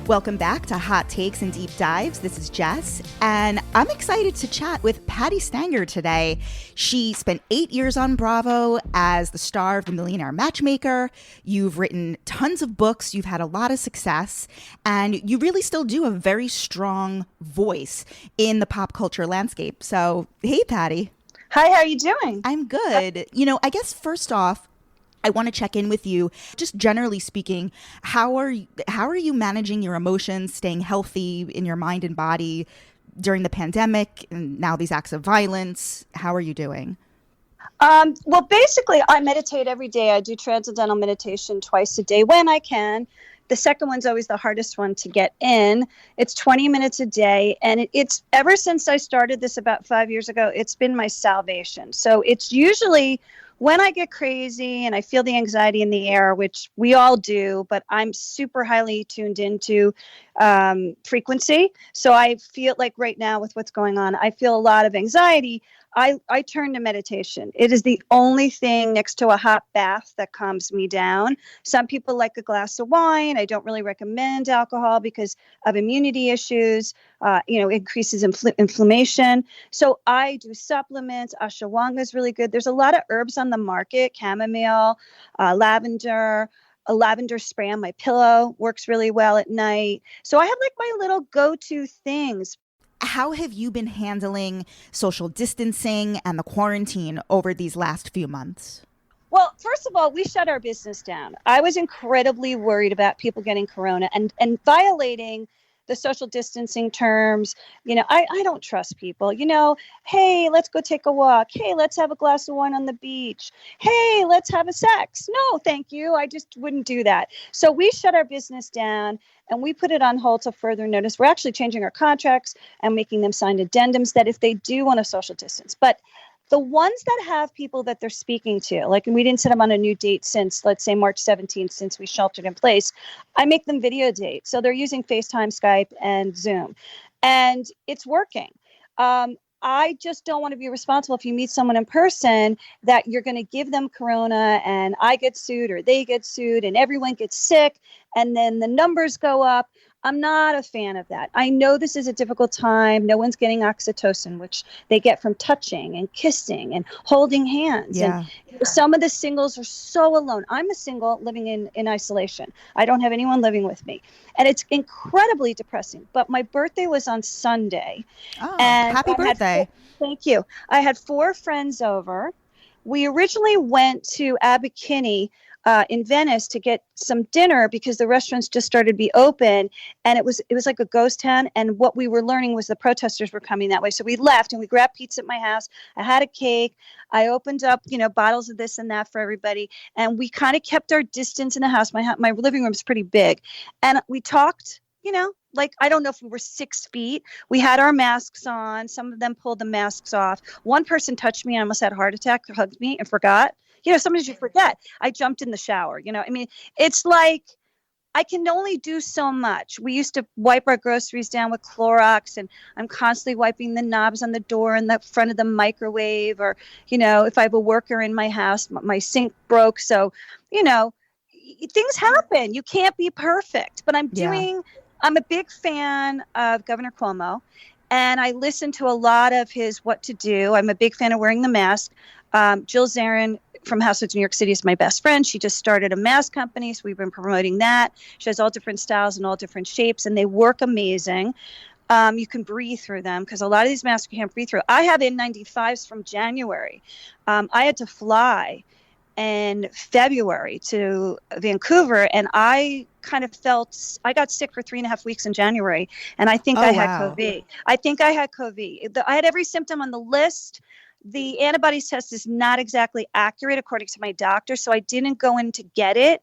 Welcome back to Hot Takes and Deep Dives. This is Jess, and I'm excited to chat with Patti Stanger today. She spent 8 years on Bravo as the star of The Millionaire Matchmaker. You've written tons of books. You've had a lot of success, and you really still do a very strong voice in the pop culture landscape. So, hey, Patti. Hi, how are you doing? I'm good. I guess first off, I want to check in with you. Just generally speaking, how are you managing your emotions, staying healthy in your mind and body during the pandemic and now these acts of violence? How are you doing? Well, basically, I meditate every day. I do transcendental meditation twice a day when I can. The second one's always the hardest one to get in. It's 20 minutes a day. And it's ever since I started this about 5 years ago, it's been my salvation. So it's usually when I get crazy and I feel the anxiety in the air, which we all do, but I'm super highly tuned into frequency. So I feel like right now with what's going on, I feel a lot of anxiety. I turn to meditation. It is the only thing next to a hot bath that calms me down. Some people like a glass of wine. I don't really recommend alcohol because of immunity issues, increases inflammation. So I do supplements. Ashwagandha is really good. There's a lot of herbs on the market, chamomile, lavender. A lavender spray on my pillow works really well at night. So I have like my little go-to things. How have you been handling social distancing and the quarantine over these last few months? Well, first of all, we shut our business down. I was incredibly worried about people getting corona and violating the social distancing terms. I don't trust people. Hey, let's go take a walk. Hey, let's have a glass of wine on the beach. Hey, let's have a sex. No, thank you. I just wouldn't do that. So we shut our business down and we put it on hold till further notice. We're actually changing our contracts and making them sign addendums that if they do want a social distance. But the ones that have people that they're speaking to, and we didn't set them on a new date since, let's say, March 17th, since we sheltered in place, I make them video dates. So they're using FaceTime, Skype, and Zoom. And it's working. I just don't want to be responsible if you meet someone in person that you're going to give them corona and I get sued or they get sued and everyone gets sick and then the numbers go up. I'm not a fan of that. I know this is a difficult time. No one's getting oxytocin, which they get from touching and kissing and holding hands. Yeah. And some of the singles are so alone. I'm a single living in isolation. I don't have anyone living with me. And it's incredibly depressing. But my birthday was on Sunday. Oh, and happy birthday. Thank you. I had 4 friends over. We originally went to Abercrombie in Venice to get some dinner because the restaurants just started to be open and it was like a ghost town. And what we were learning was the protesters were coming that way. So we left and we grabbed pizza at my house. I had a cake. I opened up, bottles of this and that for everybody. And we kind of kept our distance in the house. My living room is pretty big. And we talked, I don't know if we were 6 feet. We had our masks on. Some of them pulled the masks off. One person touched me and almost had a heart attack, hugged me and forgot. Sometimes you forget. I jumped in the shower. It's like I can only do so much. We used to wipe our groceries down with Clorox, and I'm constantly wiping the knobs on the door and the front of the microwave. Or, if I have a worker in my house, my sink broke. So, things happen. You can't be perfect. But I'm a big fan of Governor Cuomo, and I listen to a lot of his what to do. I'm a big fan of wearing the mask. Jill Zarin from Housewives of New York City is my best friend. She just started a mask company, so we've been promoting that. She has all different styles and all different shapes, and they work amazing. You can breathe through them because a lot of these masks you can't breathe through. I have N95s from January. I had to fly in February to Vancouver, and I kind of I got sick for 3.5 weeks in January, and I think I had COVID. I had every symptom on the list. The antibodies test is not exactly accurate according to my doctor, so I didn't go in to get it.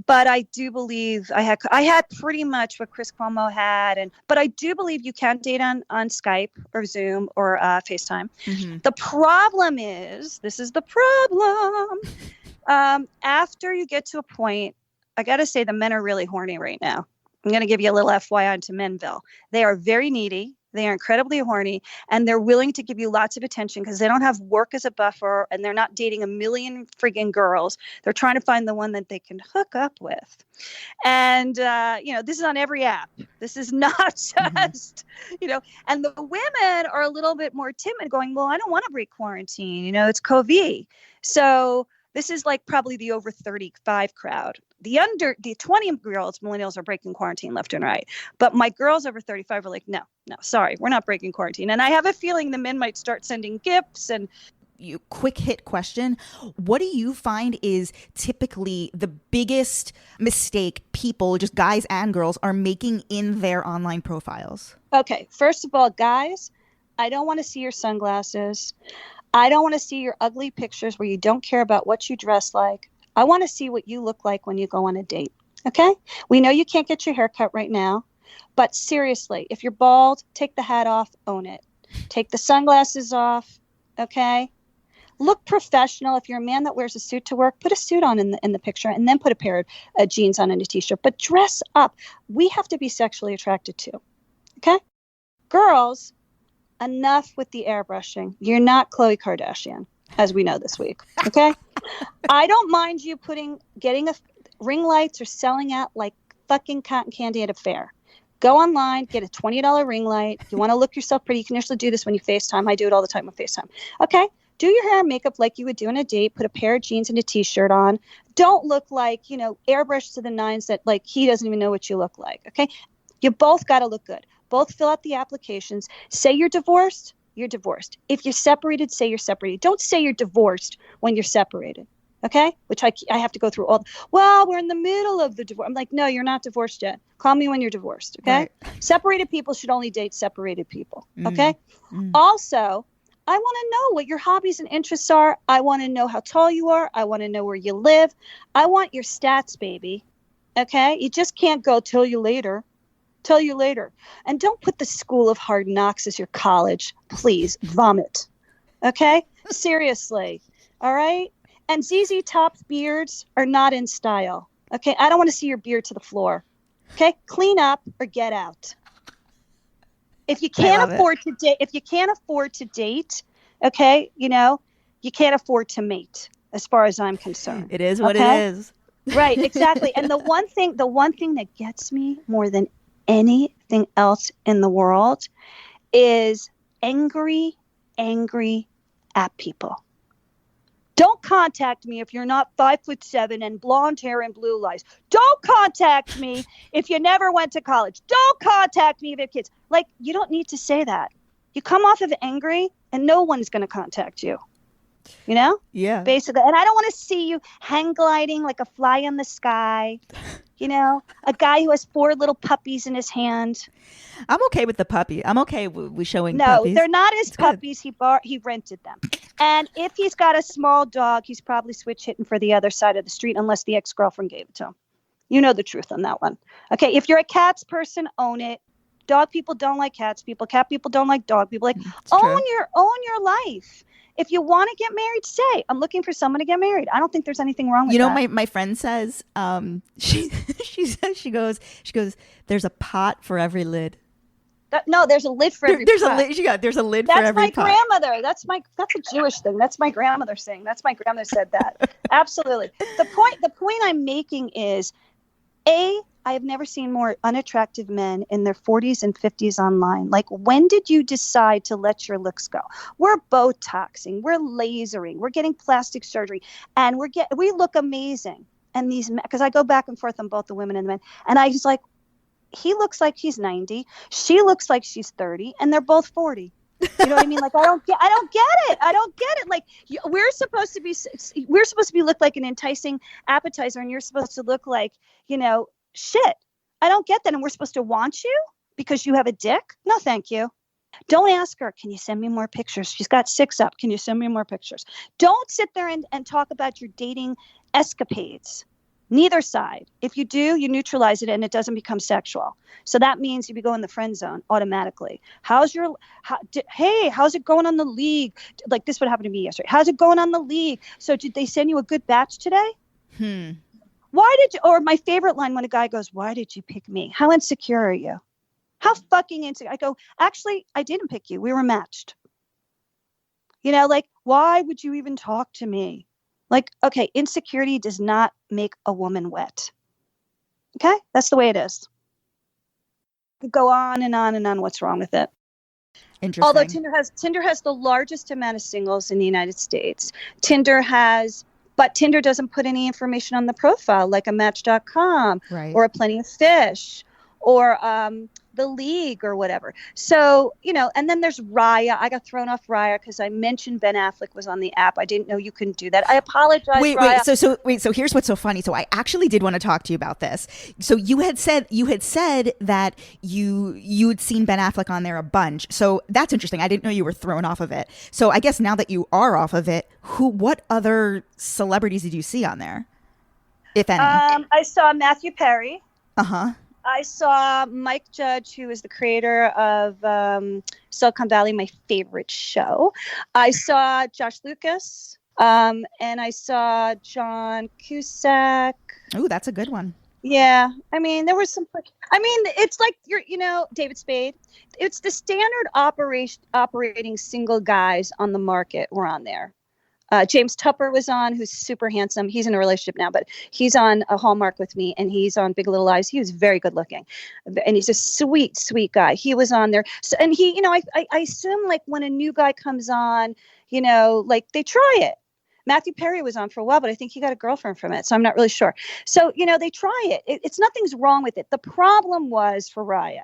But I do believe I had pretty much what Chris Cuomo had, but I do believe you can date on Skype or Zoom or FaceTime. Mm-hmm. The problem is, this is the problem. After you get to a point, I got to say the men are really horny right now. I'm going to give you a little FYI into Menville. They are very needy. They are incredibly horny, and they're willing to give you lots of attention because they don't have work as a buffer, and they're not dating a million friggin' girls. They're trying to find the one that they can hook up with. And, this is on every app. This is not just, and the women are a little bit more timid going, well, I don't want to break quarantine. It's COVID. So this is like probably the over 35 crowd. The 20-year-olds, millennials, are breaking quarantine left and right. But my girls over 35 are like, no, sorry, we're not breaking quarantine. And I have a feeling the men might start sending gifts. And quick hit question. What do you find is typically the biggest mistake people, just guys and girls, are making in their online profiles? Okay, first of all, guys, I don't want to see your sunglasses. I don't want to see your ugly pictures where you don't care about what you dress like. I want to see what you look like when you go on a date. Okay? We know you can't get your hair cut right now, but seriously, if you're bald, take the hat off, own it. Take the sunglasses off. Okay? Look professional. If you're a man that wears a suit to work, put a suit on in the picture, and then put a pair of jeans on and a t-shirt. But dress up. We have to be sexually attracted too. Okay? Girls, enough with the airbrushing. You're not Khloe Kardashian, as we know this week. Okay? I don't mind you getting a ring lights or selling out like fucking cotton candy at a fair. Go online, get a $20 ring light. You want to look yourself pretty. You can usually do this when you FaceTime. I do it all the time with FaceTime. Okay? Do your hair and makeup like you would do on a date. Put a pair of jeans and a t-shirt on. Don't look like, airbrushed to the nines that like he doesn't even know what you look like. Okay? You both got to look good. Both fill out the applications. Say you're divorced. You're divorced. If you're separated, say you're separated. Don't say you're divorced when you're separated. Okay? Which I have to go through well, we're in the middle of the divorce. I'm like, no, you're not divorced yet. Call me when you're divorced. Okay? Right. Separated people should only date separated people. Okay? Also, I want to know what your hobbies and interests are. I want to know how tall you are. I want to know where you live. I want your stats, baby. Okay? You just can't go tell you later. And don't put the School of Hard Knocks as your college. Please, vomit. Okay? Seriously. All right? And ZZ Top's beards are not in style. Okay? I don't want to see your beard to the floor. Okay? Clean up or get out. If you can't afford to date, okay, you can't afford to mate, as far as I'm concerned. It is what it is. Right, exactly. And the one thing that gets me more than anything else in the world is angry at people. Don't contact me if you're not 5'7" and blonde hair and blue eyes. Don't contact me if you never went to college. Don't contact me if you have kids. Like, you don't need to say that. You come off of angry and no one's going to contact you. Yeah. Basically. And I don't want to see you hang gliding like a fly in the sky. A guy who has 4 little puppies in his hand. I'm okay with the puppy. I'm okay with showing puppies. No, they're not his puppies. He rented them. And if he's got a small dog, he's probably switch hitting for the other side of the street, unless the ex-girlfriend gave it to him. You know the truth on that one. Okay, if you're a cats person, own it. Dog people don't like cats people. Cat people don't like dog people. Like, own your life. If you want to get married, say, I'm looking for someone to get married. I don't think there's anything wrong with that. My friend says, she goes, there's a pot for every lid. No, there's a lid for every pot. There's a lid for every pot. That's my grandmother. That's a Jewish thing. That's my grandmother saying. That's my grandmother said that. Absolutely. The point I'm making is, I have never seen more unattractive men in their 40s and 50s online. Like, when did you decide to let your looks go? We're Botoxing, we're lasering, we're getting plastic surgery, and we look amazing. And these, because I go back and forth on both the women and the men, and I was like, he looks like he's 90, she looks like she's 30, and they're both 40. You know what I mean? Like, I don't get it. Like, we're supposed to be look like an enticing appetizer, and you're supposed to look like, shit. I don't get that. And we're supposed to want you because you have a dick? No, thank you. Don't ask her, can you send me more pictures? She's got 6 up. Can you send me more pictures? Don't sit there and talk about your dating escapades. Neither side. If you do, you neutralize it and it doesn't become sexual. So that means you go in the friend zone automatically. How's it going on the league? Like, this would happen to me yesterday. How's it going on the league? So did they send you a good batch today? Why did you, or my favorite line when a guy goes, why did you pick me? How insecure are you? How fucking insecure. I go, actually, I didn't pick you. We were matched. You know, like, why would you even talk to me? Like, okay, insecurity does not make a woman wet. Okay? That's the way it is. Could go on and on and on what's wrong with it. Interesting. Although Tinder has the largest amount of singles in the United States. But Tinder doesn't put any information on the profile like a Match.com or a Plenty of Fish or the League or whatever. So, you know, and then there's Raya. I got thrown off Raya because I mentioned Ben Affleck was on the app. I didn't know you couldn't do that. I apologize. Wait. So here's what's so funny. So I actually did want to talk to you about this. So you had said that you'd seen Ben Affleck on there a bunch. So that's interesting. I didn't know you were thrown off of it. So I guess now that you are off of it, what other celebrities did you see on there, if any? I saw Matthew Perry. Uh-huh. I saw Mike Judge, who is the creator of Silicon Valley, my favorite show. I saw Josh Lucas, and I saw John Cusack. Oh, that's a good one. Yeah. I mean, there was some, it's like, David Spade. It's the standard operating single guys on the market were on there. James Tupper was on, who's super handsome. He's in a relationship now, but he's on a Hallmark with me, and he's on Big Little Lies. He was very good looking, and he's a sweet, sweet guy. He was on there. So, and he, I assume like when a new guy comes on, like they try it. Matthew Perry was on for a while, but I think he got a girlfriend from it, so I'm not really sure. So, they try it. It's nothing's wrong with it. The problem was for Raya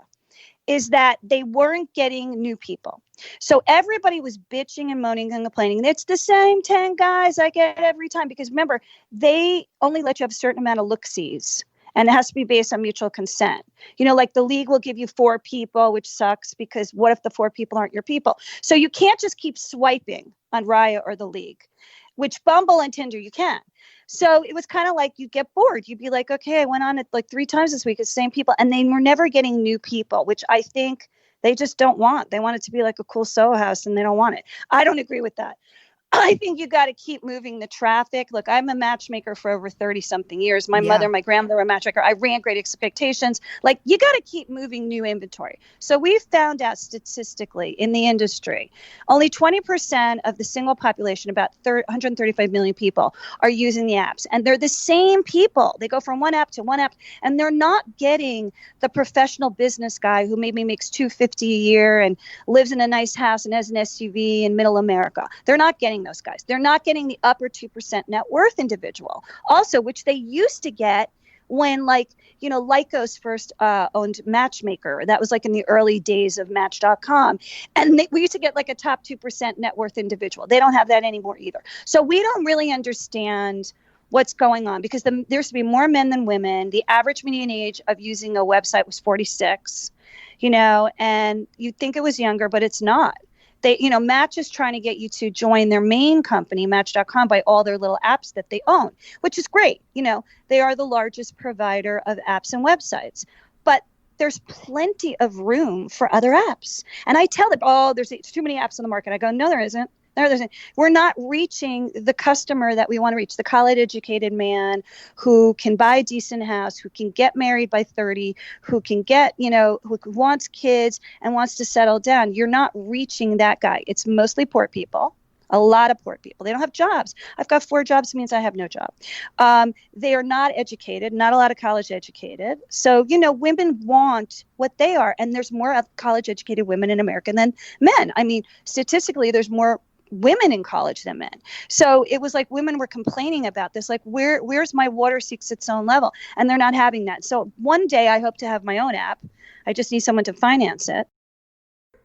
is that they weren't getting new people. So everybody was bitching and moaning and complaining. It's the same 10 guys I get every time. Because remember, they only let you have a certain amount of look-sees. And it has to be based on mutual consent. Like the League will give you 4 people, which sucks because what if the 4 people aren't your people? So you can't just keep swiping on Raya or the League, which Bumble and Tinder you can. So it was kind of like you'd get bored. You'd be like, okay, I went on it like 3 times this week, it's the same people. And they were never getting new people, which I think they just don't want. They want it to be like a cool Soho house and they don't want it. I don't agree with that. I think you got to keep moving the traffic. Look, I'm a matchmaker for over 30 something years. My mother, my grandmother were a matchmaker. I ran Great Expectations. Like you got to keep moving new inventory. So we've found out statistically in the industry, only 20% of the single population, about 135 million people are using the apps. And they're the same people. They go from one app to one app and they're not getting the professional business guy who maybe makes $250 a year and lives in a nice house and has an SUV in middle America. They're not getting those guys. They're not getting the upper 2% net worth individual also, which they used to get when Lycos first owned Matchmaker. That was like in the early days of Match.com. And we used to get like a top 2% net worth individual. They don't have that anymore either. So we don't really understand what's going on because there used to be more men than women. The average median age of using a website was 46, and you'd think it was younger, but it's not. They, Match is trying to get you to join their main company, Match.com, by all their little apps that they own, which is great. They are the largest provider of apps and websites, but there's plenty of room for other apps. And I tell them, there's too many apps on the market. I go, no, there isn't. We're not reaching the customer that we want to reach, the college-educated man who can buy a decent house, who can get married by 30, who can get, who wants kids and wants to settle down. You're not reaching that guy. It's mostly poor people, a lot of poor people. They don't have jobs. I've got 4 jobs, means I have no job. They are not educated, not a lot of college educated. So, women want what they are. And there's more college educated women in America than men. I mean, statistically, there's more women in college than men. So it was like women were complaining about this, like where's my water seeks its own level, and they're not having that. So one day I hope to have my own app. I just need someone to finance it.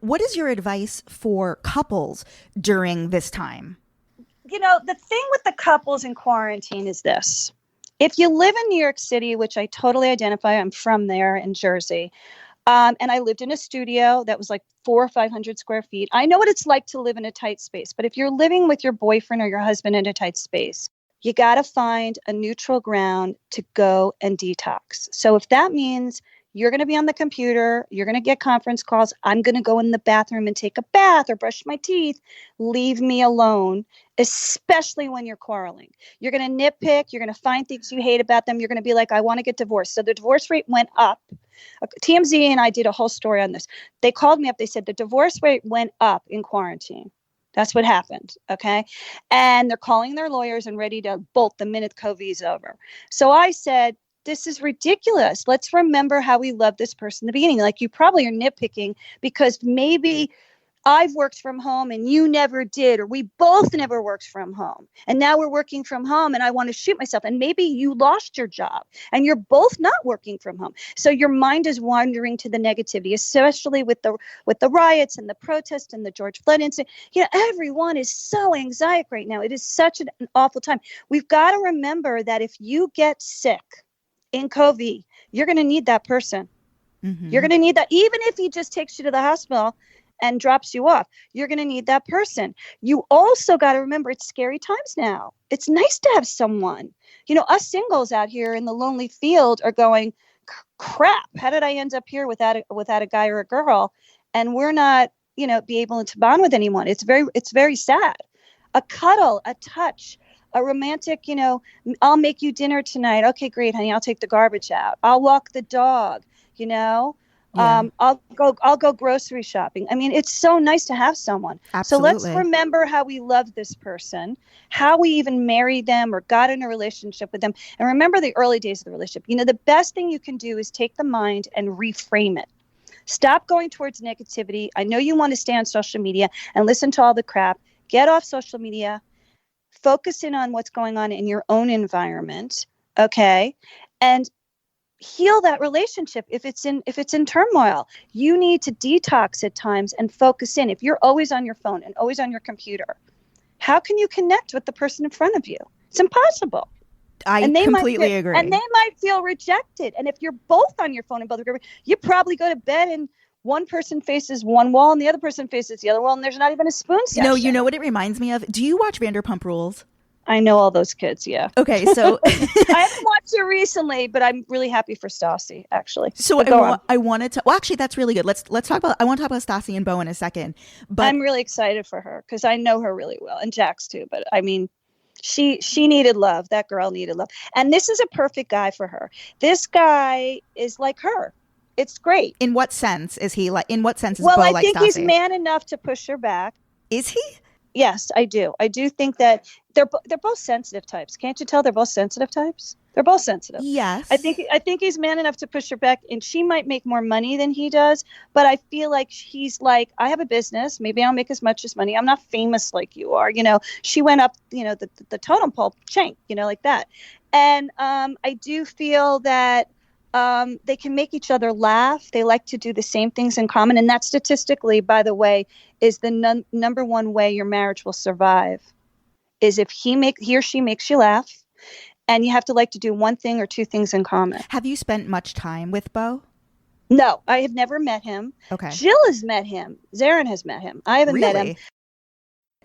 What is your advice for couples during this time? The thing with the couples in quarantine is this. If you live in New York City, which I totally identify, I'm from there in Jersey. And I lived in a studio that was like 400 or 500 square feet. I know what it's like to live in a tight space, but if you're living with your boyfriend or your husband in a tight space, you got to find a neutral ground to go and detox. So if that means You're going to be on the computer. You're going to get conference calls. I'm going to go in the bathroom and take a bath or brush my teeth. Leave me alone, especially when you're quarreling. You're going to nitpick. You're going to find things you hate about them. You're going to be like, I want to get divorced. So the divorce rate went up. TMZ and I did a whole story on this. They called me up. They said the divorce rate went up in quarantine. That's what happened. Okay. And they're calling their lawyers and ready to bolt the minute COVID is over. So I said, this is ridiculous. Let's remember how we loved this person in the beginning. Like, you probably are nitpicking because maybe I've worked from home and you never did, or we both never worked from home. And now we're working from home and I want to shoot myself. And maybe you lost your job and you're both not working from home. So your mind is wandering to the negativity, especially with the riots and the protests and the George Floyd incident. Everyone is so anxious right now. It is such an awful time. We've got to remember that if you get sick in COVID, you're going to need that person. Mm-hmm. You're going to need that. Even if he just takes you to the hospital and drops you off, you're going to need that person. You also got to remember, it's scary times now. It's nice to have someone. Us singles out here in the lonely field are going, crap, how did I end up here without a guy or a girl? And we're not, be able to bond with anyone. It's very sad. A cuddle, a touch, a romantic, I'll make you dinner tonight. Okay, great, honey. I'll take the garbage out. I'll walk the dog, Yeah. I'll go grocery shopping. I mean, it's so nice to have someone. Absolutely. So let's remember how we loved this person, how we even married them or got in a relationship with them. And remember the early days of the relationship. The best thing you can do is take the mind and reframe it. Stop going towards negativity. I know you want to stay on social media and listen to all the crap. Get off social media. Focus in on what's going on in your own environment. Okay. And heal that relationship if it's in turmoil. You need to detox at times and focus in. If you're always on your phone and always on your computer, how can you connect with the person in front of you? It's impossible. I completely agree. And they might feel rejected. And if you're both on your phone and both agree, you probably go to bed and one person faces one wall and the other person faces the other wall, and there's not even a spoon session. No, you know what it reminds me of? Do you watch Vanderpump Rules? I know all those kids, yeah. Okay, so I haven't watched it recently, but I'm really happy for Stassi, actually. So I wanted to. Well, actually, that's really good. Let's talk about. I want to talk about Stassi and Beau in a second. But I'm really excited for her because I know her really well, and Jax too. But I mean, she needed love. That girl needed love, and this is a perfect guy for her. This guy is like her. It's great. In what sense is he like? In what sense is Beau like Stassi? Well, I think he's man enough to push her back. Is he? Yes, I do. I do think that they're both sensitive types. Can't you tell they're both sensitive types? They're both sensitive. Yes. I think he's man enough to push her back, and she might make more money than he does. But I feel like he's like, I have a business. Maybe I'll make as much as money. I'm not famous like you are. She went up, the totem pole chain, like that. And I do feel that they can make each other laugh. They like to do the same things in common. And that statistically, by the way, is the number one way your marriage will survive, is if he or she makes you laugh, and you have to like to do one thing or two things in common. Have you spent much time with Beau? No, I have never met him. Okay. Jill has met him. Zarin has met him. I haven't met him.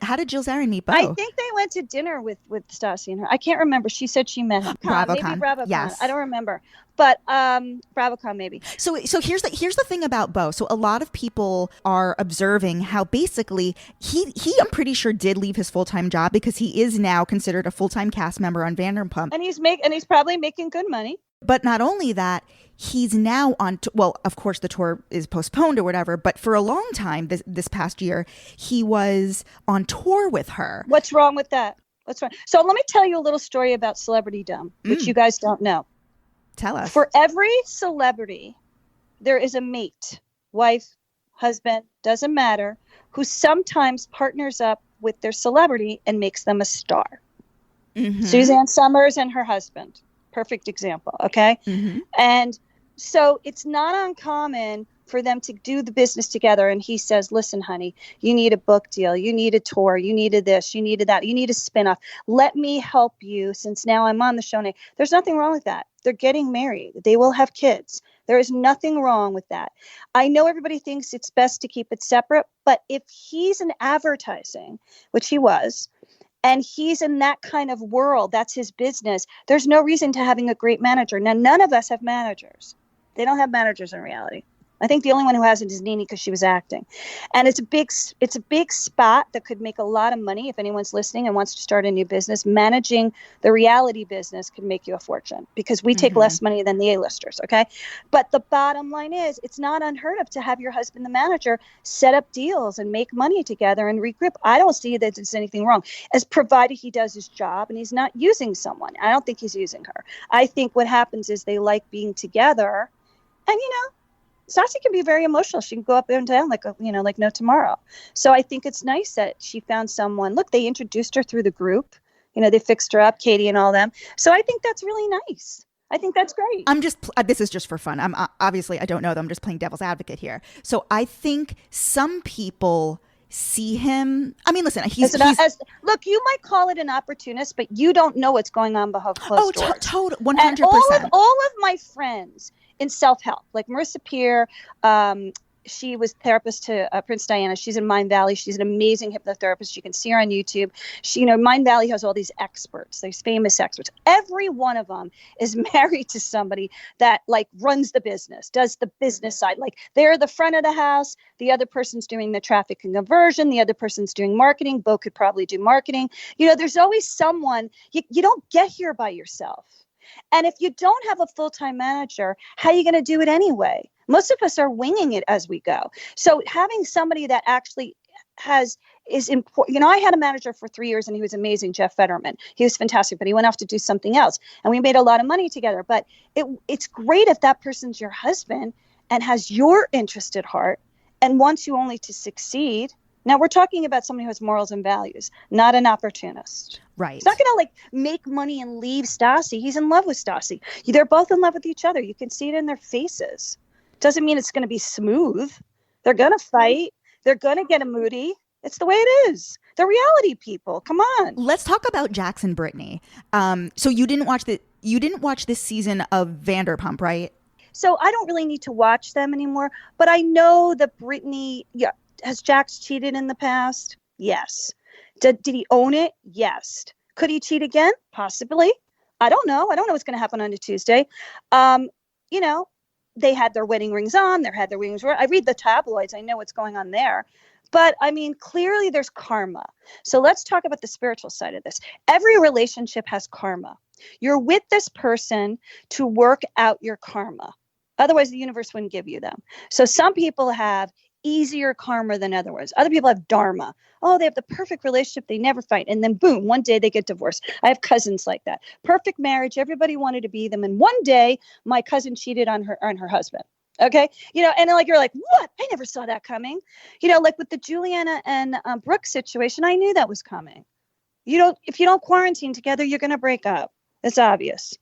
How did Jill Zarin meet Beau? I think they went to dinner with Stassi and her. I can't remember. She said she met him. BravoCon. Maybe BravoCon. Yes. I don't remember. But BravoCon maybe. So here's the thing about Beau. So a lot of people are observing how basically he I'm pretty sure did leave his full-time job because he is now considered a full-time cast member on Vanderpump. And he's probably making good money. But not only that, he's now on, well, of course the tour is postponed or whatever, but for a long time this past year, he was on tour with her. What's wrong with that? What's wrong? So let me tell you a little story about celebritydom, which you guys don't know. Tell us. For every celebrity, there is a mate, wife, husband, doesn't matter, who sometimes partners up with their celebrity and makes them a star. Mm-hmm. Suzanne Summers and her husband. Perfect example. Okay. Mm-hmm. And so it's not uncommon for them to do the business together. And he says, listen, honey, you need a book deal. You need a tour. You needed this. You needed that. You need a spinoff. Let me help you since now I'm on the show. Now, there's nothing wrong with that. They're getting married. They will have kids. There is nothing wrong with that. I know everybody thinks it's best to keep it separate, but if he's in advertising, which he was, and he's in that kind of world, that's his business, there's no reason to having a great manager. Now, none of us have managers. They don't have managers in reality. I think the only one who hasn't is Nene because she was acting. And it's a big spot that could make a lot of money if anyone's listening and wants to start a new business. Managing the reality business could make you a fortune because we take less money than the A-listers, okay? But the bottom line is it's not unheard of to have your husband, the manager, set up deals and make money together and regroup. I don't see that there's anything wrong, as provided he does his job and he's not using someone. I don't think he's using her. I think what happens is they like being together and, Stassi can be very emotional. She can go up and down like no tomorrow. So I think it's nice that she found someone. Look, they introduced her through the group. They fixed her up, Katie and all them. So I think that's really nice. I think that's great. This is just for fun. Obviously I don't know them. I'm just playing devil's advocate here. So I think some people see him. I mean, listen, look, you might call it an opportunist, but you don't know what's going on behind closed doors. Total, 100%. And all of my friends in self-help, like Marissa Peer, she was therapist to Prince Diana. She's in Mind Valley. She's an amazing hypnotherapist. You can see her on YouTube. She, Mind Valley has all these experts, these famous experts. Every one of them is married to somebody that runs the business, does the business side. Like they're the front of the house. The other person's doing the traffic and conversion. The other person's doing marketing. Beau could probably do marketing. There's always someone. You don't get here by yourself. And if you don't have a full-time manager, how are you going to do it anyway? Most of us are winging it as we go. So having somebody that actually is important. I had a manager for 3 years and he was amazing, Jeff Fetterman. He was fantastic, but he went off to do something else. And we made a lot of money together. But it's great if that person's your husband and has your interest at heart and wants you only to succeed. Now, we're talking about somebody who has morals and values, not an opportunist. Right. He's not going to make money and leave Stassi. He's in love with Stassi. They're both in love with each other. You can see it in their faces. Doesn't mean it's going to be smooth. They're going to fight. They're going to get moody. It's the way it is. They're reality people. Come on. Let's talk about Jax and Brittany. So you didn't watch this season of Vanderpump, right? So I don't really need to watch them anymore. But I know that Brittany, has Jax cheated in the past? Yes. Did he own it? Yes. Could he cheat again? Possibly. I don't know. I don't know what's going to happen on a Tuesday. They had their wedding rings on. They had their wedding rings. I read the tabloids. I know what's going on there. But I mean, clearly there's karma. So let's talk about the spiritual side of this. Every relationship has karma. You're with this person to work out your karma. Otherwise, the universe wouldn't give you them. So some people have easier karma than others. Other people have dharma. Oh, they have the perfect relationship. They never fight. And then boom, one day they get divorced. I have cousins like that. Perfect marriage. Everybody wanted to be them. And one day my cousin cheated on her husband. Okay. And you're like, what? I never saw that coming. Like with the Juliana and Brooke situation, I knew that was coming. If you don't quarantine together, you're going to break up. It's obvious.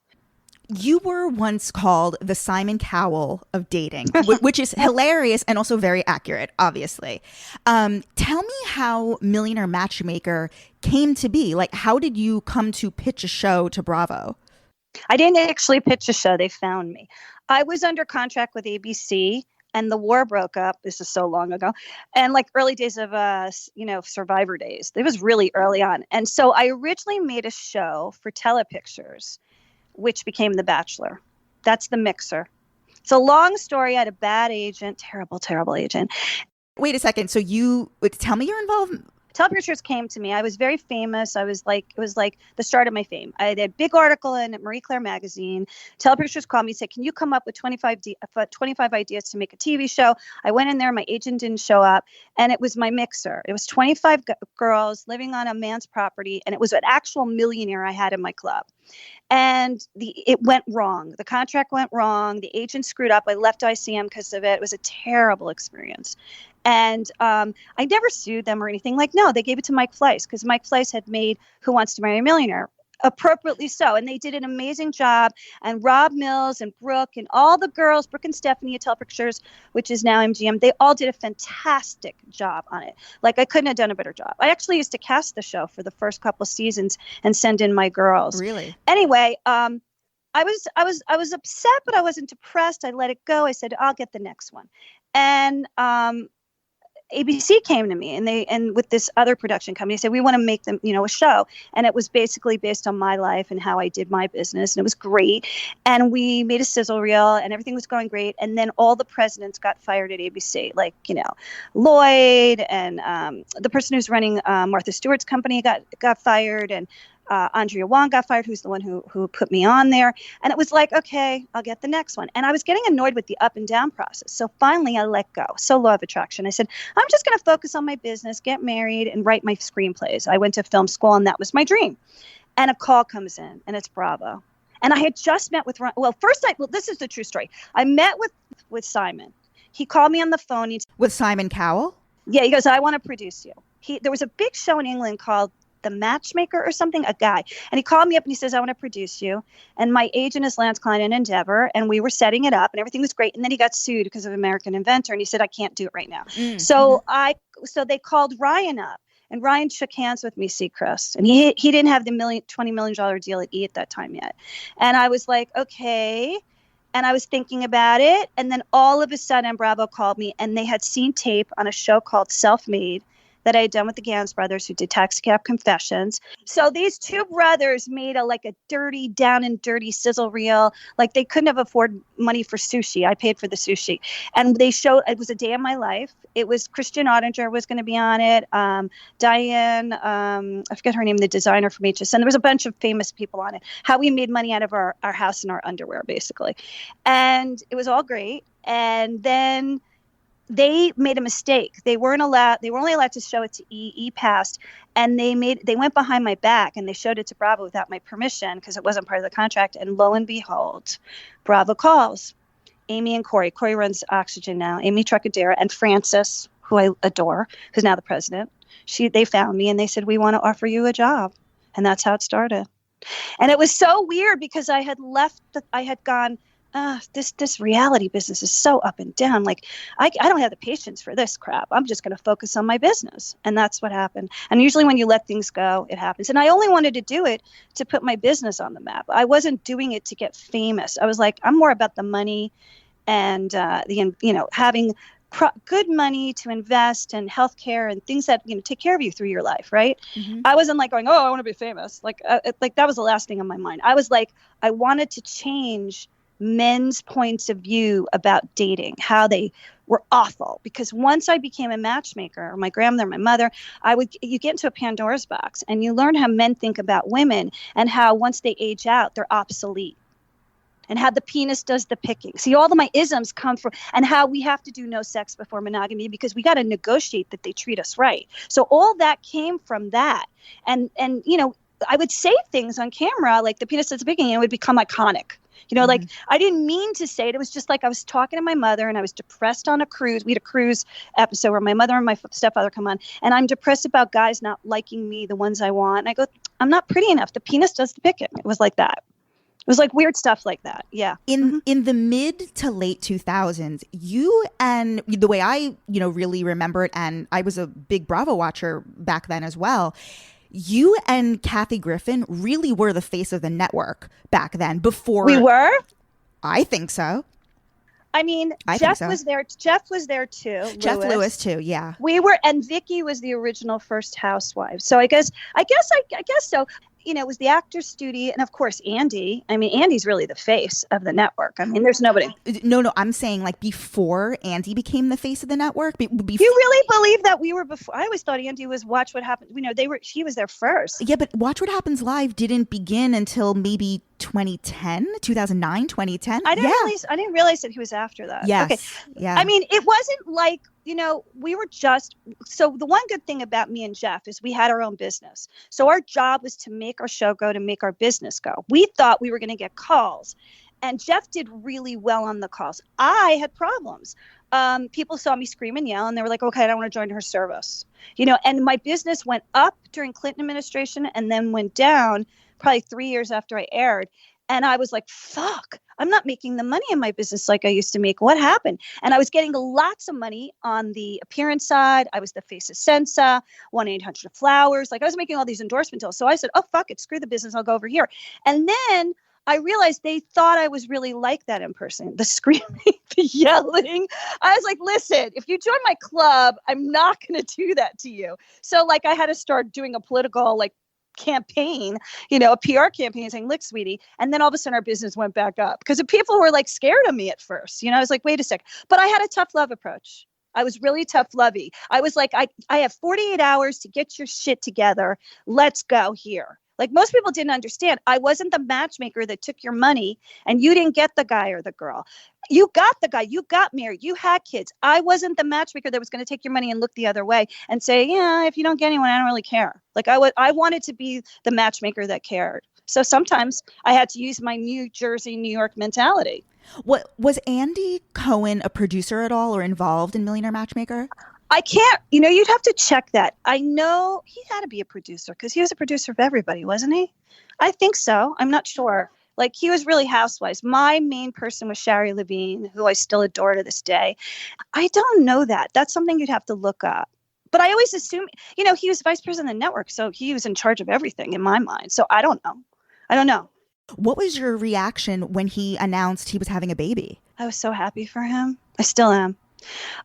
You were once called the Simon Cowell of dating, which is hilarious and also very accurate, obviously. Tell me how Millionaire Matchmaker came to be. How did you come to pitch a show to Bravo? I didn't actually pitch a show. They found me. I was under contract with ABC and the war broke up. This is so long ago. And early days of, Survivor days. It was really early on. And so I originally made a show for Telepictures, which became The Bachelor. That's the mixer. It's a long story. I had a bad agent, terrible agent. Wait a second. So tell me your involvement. Telepictures came to me. I was very famous. It was like the start of my fame. I had a big article in Marie Claire magazine. Telepictures called me and said, can you come up with 25 ideas to make a TV show? I went in there. My agent didn't show up. And it was my mixer. It was 25 girls living on a man's property. And it was an actual millionaire I had in my club. And it went wrong. The contract went wrong. The agent screwed up. I left ICM because of it. It was a terrible experience. And I never sued them or anything. No, they gave it to Mike Fleiss because Mike Fleiss had made Who Wants to Marry a Millionaire. Appropriately so. And they did an amazing job. And Rob Mills and Brooke and all the girls, Brooke and Stephanie at Telepictures, which is now MGM, they all did a fantastic job on it. I couldn't have done a better job. I actually used to cast the show for the first couple of seasons and send in my girls. Really? Anyway, I was upset, but I wasn't depressed. I let it go. I said, I'll get the next one. And ABC came to me and with this other production company said, we want to make them, a show. And it was basically based on my life and how I did my business. And it was great. And we made a sizzle reel and everything was going great. And then all the presidents got fired at ABC, like, Lloyd and the person who's running Martha Stewart's company got fired, and Andrea Wong got fired, who's the one who put me on there. And it was like, okay, I'll get the next one. And I was getting annoyed with the up and down process. So finally I let go. So law of attraction. I said, I'm just going to focus on my business, get married, and write my screenplays. I went to film school and that was my dream. And a call comes in and it's Bravo. And I had just met with, this is the true story. I met with Simon. He called me on the phone. With Simon Cowell? Yeah, he goes, I want to produce you. There was a big show in England called The Matchmaker or something, a guy. And he called me up and he says, I want to produce you. And my agent is Lance Klein in Endeavor. And we were setting it up and everything was great. And then he got sued because of American Inventor. And he said, I can't do it right now. Mm-hmm. So they called Ryan up. And Ryan shook hands with me, Seacrest. And he didn't have the $20 million deal at E! At that time yet. And I was like, okay. And I was thinking about it. And then all of a sudden, Bravo called me and they had seen tape on a show called Self-Made that I had done with the Gans brothers who did Taxi Cab Confessions. So these two brothers made a dirty, down and dirty sizzle reel. Like they couldn't have afforded money for sushi. I paid for the sushi. And they showed, it was a day of my life. It was Christian Ottinger was going to be on it. Diane, I forget her name, the designer from HSN. There was a bunch of famous people on it. How we made money out of our house and our underwear, basically. And it was all great. And then they made a mistake. They were only allowed to show it to E passed, and they went behind my back and they showed it to Bravo without my permission because it wasn't part of the contract. And lo and behold, Bravo calls Amy and Corey. Corey runs Oxygen now. Amy Trucadera and Frances, who I adore, who's now the president. They found me and they said, we want to offer you a job. And that's how it started. And it was so weird because I had gone, this reality business is so up and down. Like, I don't have the patience for this crap. I'm just going to focus on my business. And that's what happened. And usually when you let things go, it happens. And I only wanted to do it to put my business on the map. I wasn't doing it to get famous. I was like, I'm more about the money and having good money to invest in healthcare and things that take care of you through your life, right? Mm-hmm. I wasn't like going, I want to be famous. Like that was the last thing on my mind. I was like, I wanted to change men's points of view about dating, how they were awful. Because once I became a matchmaker, or my grandmother, my mother, you get into a Pandora's box and you learn how men think about women and how once they age out, they're obsolete. And how the penis does the picking. See, all of my isms come from, and how we have to do no sex before monogamy because we got to negotiate that they treat us right. So all that came from that. And I would say things on camera like the penis does the picking, and it would become iconic. Like I didn't mean to say it. It was just like I was talking to my mother and I was depressed on a cruise. We had a cruise episode where my mother and my stepfather come on, and I'm depressed about guys not liking me, the ones I want. And I go, I'm not pretty enough. The penis does the picking. It was like that. It was like weird stuff like that. Yeah. In the mid to late 2000s, you and the way I, really remember it, and I was a big Bravo watcher back then as well, you and Kathy Griffin really were the face of the network back then before. We were? I think so. I mean, Jeff was there. Jeff was there too. Jeff Lewis too. Yeah. We were, and Vicky was the original first housewife. So I guess so. It was the Actors Studio, and of course Andy. I mean, Andy's really the face of the network. I mean, there's nobody. No, I'm saying like before Andy became the face of the network. You really believe that we were before? I always thought Andy was Watch What Happens. She was there first. Yeah, but Watch What Happens Live didn't begin until maybe 2010, 2009, 2010. I didn't realize that he was after that. Yes. Okay. Yeah. I mean, it wasn't like, we were so the one good thing about me and Jeff is we had our own business. So our job was to make our show go, to make our business go. We thought we were going to get calls, and Jeff did really well on the calls. I had problems. People saw me scream and yell, and they were like, okay, I don't want to join her service. And my business went up during Clinton administration and then went down probably 3 years after I aired. And I was like, fuck, I'm not making the money in my business like I used to make. What happened? And I was getting lots of money on the appearance side. I was the face of Sensa, 1-800-Flowers. Like I was making all these endorsement deals. So I said, oh, fuck it. Screw the business. I'll go over here. And then I realized they thought I was really like that in person. The screaming, the yelling. I was like, listen, if you join my club, I'm not going to do that to you. So like I had to start doing a political like campaign, a PR campaign saying, look, sweetie. And then all of a sudden our business went back up because the people were like scared of me at first. I was like, wait a sec. But I had a tough love approach. I was really tough lovey. I was like, I have 48 hours to get your shit together. Let's go here. Like most people didn't understand. I wasn't the matchmaker that took your money and you didn't get the guy or the girl. You got the guy, you got married, you had kids. I wasn't the matchmaker that was going to take your money and look the other way and say, yeah, if you don't get anyone, I don't really care. Like I wanted to be the matchmaker that cared. So sometimes I had to use my New Jersey, New York mentality. What was Andy Cohen a producer at all or involved in Millionaire Matchmaker? I can't, you'd have to check that. I know he had to be a producer because he was a producer of everybody, wasn't he? I think so. I'm not sure. Like he was really Housewives. My main person was Shari Levine, who I still adore to this day. I don't know that. That's something you'd have to look up. But I always assume, he was vice president of the network. So he was in charge of everything in my mind. So I don't know. What was your reaction when he announced he was having a baby? I was so happy for him. I still am.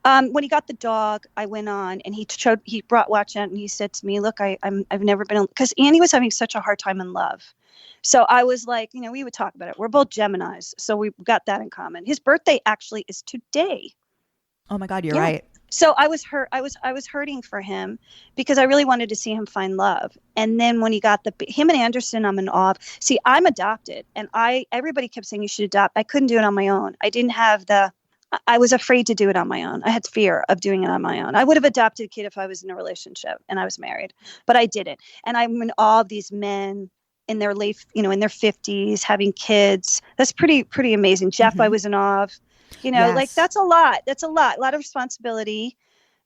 When he got the dog, I went on and he brought Watch Out and he said to me, look, I've never been, because Andy was having such a hard time in love. So I was like, we would talk about it. We're both Geminis. So we got that in common. His birthday actually is today. Oh my God, you're right. So I was hurt. I was hurting for him because I really wanted to see him find love. And then when he got him and Anderson, I'm in awe of. See, I'm adopted and everybody kept saying you should adopt. I couldn't do it on my own. I was afraid to do it on my own. I had fear of doing it on my own. I would have adopted a kid if I was in a relationship and I was married, but I didn't. And I'm in awe of these men in their late, in their 50s, having kids. That's pretty amazing. Jeff, I was in awe of, Yes. Like that's a lot. That's a lot of responsibility.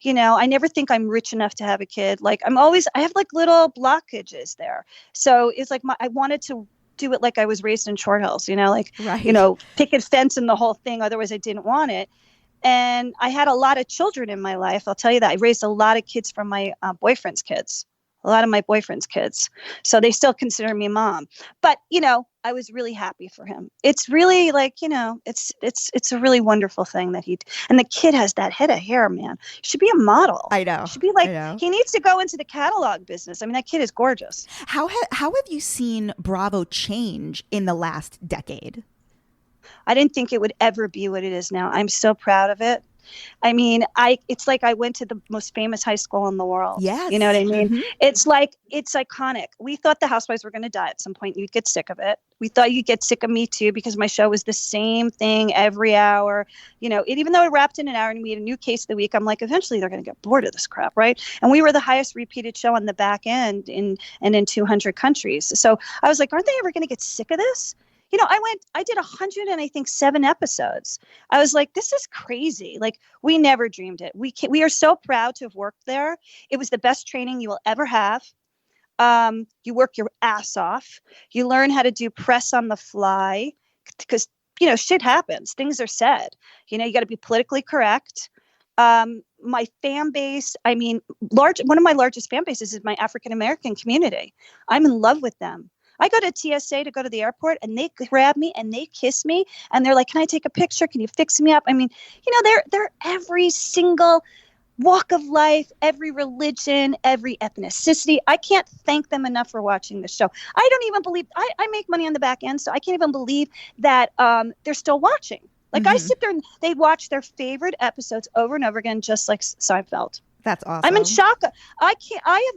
I never think I'm rich enough to have a kid. Like I have like little blockages there. So it's like I wanted to do it like I was raised in Short Hills, Right. Picket fence and the whole thing. Otherwise I didn't want it. And I had a lot of children in my life. I'll tell you that. I raised a lot of kids from my boyfriend's kids. A lot of my boyfriend's kids. So they still consider me mom. But, I was really happy for him. It's really like, it's a really wonderful thing that and the kid has that head of hair, man. Should be a model. I know. Should be like, he needs to go into the catalog business. I mean, that kid is gorgeous. How have you seen Bravo change in the last decade? I didn't think it would ever be what it is now. I'm so proud of it. I mean, it's like I went to the most famous high school in the world. Yes. You know what I mean? Mm-hmm. It's like, it's iconic. We thought the Housewives were going to die at some point. You'd get sick of it. We thought you'd get sick of me too, because my show was the same thing every hour. Even though it wrapped in an hour and we had a new case of the week, I'm like, eventually they're going to get bored of this crap, right? And we were the highest repeated show on the back end in 200 countries. So I was like, aren't they ever going to get sick of this? I did 107 episodes. I was like, this is crazy. Like, we never dreamed it. We are so proud to have worked there. It was the best training you will ever have. You work your ass off. You learn how to do press on the fly because, shit happens. Things are said. You got to be politically correct. My fan base, one of my largest fan bases is my African-American community. I'm in love with them. I go to TSA to go to the airport and they grab me and they kiss me and they're like, can I take a picture? Can you fix me up? I mean, they're every single walk of life, every religion, every ethnicity. I can't thank them enough for watching the show. I don't even believe I make money on the back end. So I can't even believe that they're still watching. Like I sit there and they watch their favorite episodes over and over again, just like Seinfeld. That's awesome. I'm in shock.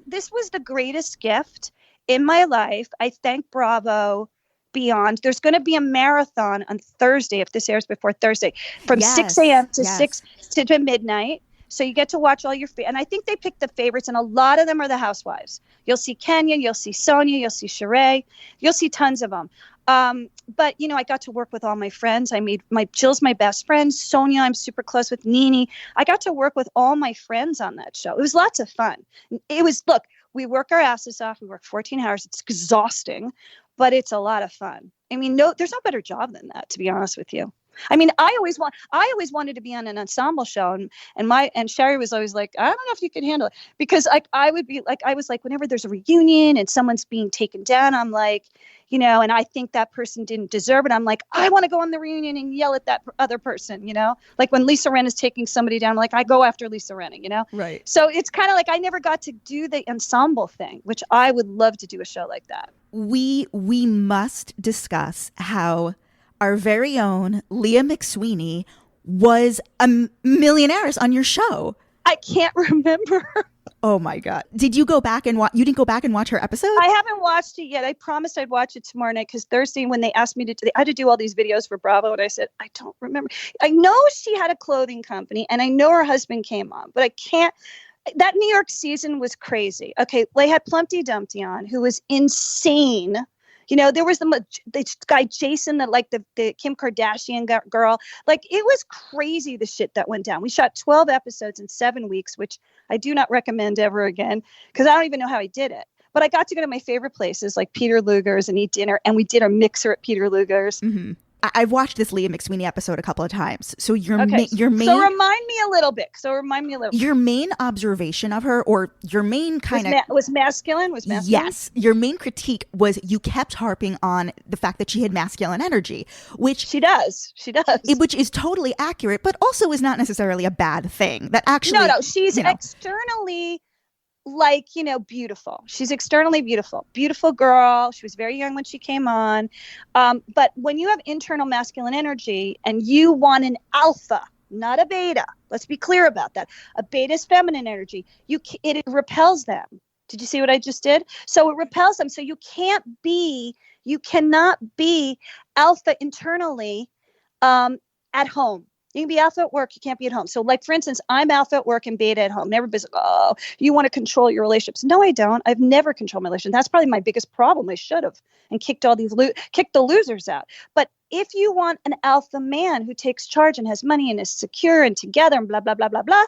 This was the greatest gift in my life. I thank Bravo beyond. There's going to be a marathon on Thursday, if this airs before Thursday, from 6 a.m. to 6 to midnight. So you get to watch all your and I think they picked the favorites, and a lot of them are the Housewives. You'll see Kenya, you'll see Sonia, you'll see Sheree, you'll see tons of them. But I got to work with all my friends. I made Jill's my best friend. Sonia, I'm super close with. Nene. I got to work with all my friends on that show. It was lots of fun. Look, we work our asses off. We work 14 hours. It's exhausting, but it's a lot of fun. I mean, there's no better job than that, to be honest with you. I mean, I always wanted to be on an ensemble show, and Sherry was always like, I don't know if you can handle it, because I was like, whenever there's a reunion and someone's being taken down, I'm like, and I think that person didn't deserve it. I'm like, I want to go on the reunion and yell at that other person, like when Lisa Rinna is taking somebody down, I'm like, I go after Lisa Rinna, Right. So it's kind of like I never got to do the ensemble thing, which I would love to do a show like that. We must discuss how our very own Leah McSweeney was a millionaire on your show. I can't remember. Oh my God. Did you go back and watch? You didn't go back and watch her episode? I haven't watched it yet. I promised I'd watch it tomorrow night because Thursday when they asked me I had to do all these videos for Bravo. And I said, I don't remember. I know she had a clothing company and I know her husband came on, but I can't. That New York season was crazy. Okay. They had Plumpty Dumpty on, who was insane. There was the guy, Jason, that like the Kim Kardashian girl. Like, it was crazy, the shit that went down. We shot 12 episodes in 7 weeks, which I do not recommend ever again because I don't even know how I did it. But I got to go to my favorite places like Peter Luger's and eat dinner. And we did a mixer at Peter Luger's. Mm-hmm. I've watched this Leah McSweeney episode a couple of times. So your main So remind me a little bit. Your main observation of her, or your main kind of was masculine. Yes, your main critique was you kept harping on the fact that she had masculine energy, which she does. Which is totally accurate, but also is not necessarily a bad thing. That actually, no, she's externally. Like, beautiful. She's externally beautiful girl. She was very young when she came on. But when you have internal masculine energy and you want an alpha, not a beta, let's be clear about that. A beta is feminine energy. It repels them. Did you see what I just did? So it repels them. So you cannot be alpha internally at home. You can be alpha at work. You can't be at home. So like, for instance, I'm alpha at work and beta at home. Never be like, oh, you want to control your relationships. No, I don't. I've never controlled my relationship. That's probably my biggest problem. I should have and kicked the losers out. But if you want an alpha man who takes charge and has money and is secure and together and blah, blah, blah, blah, blah,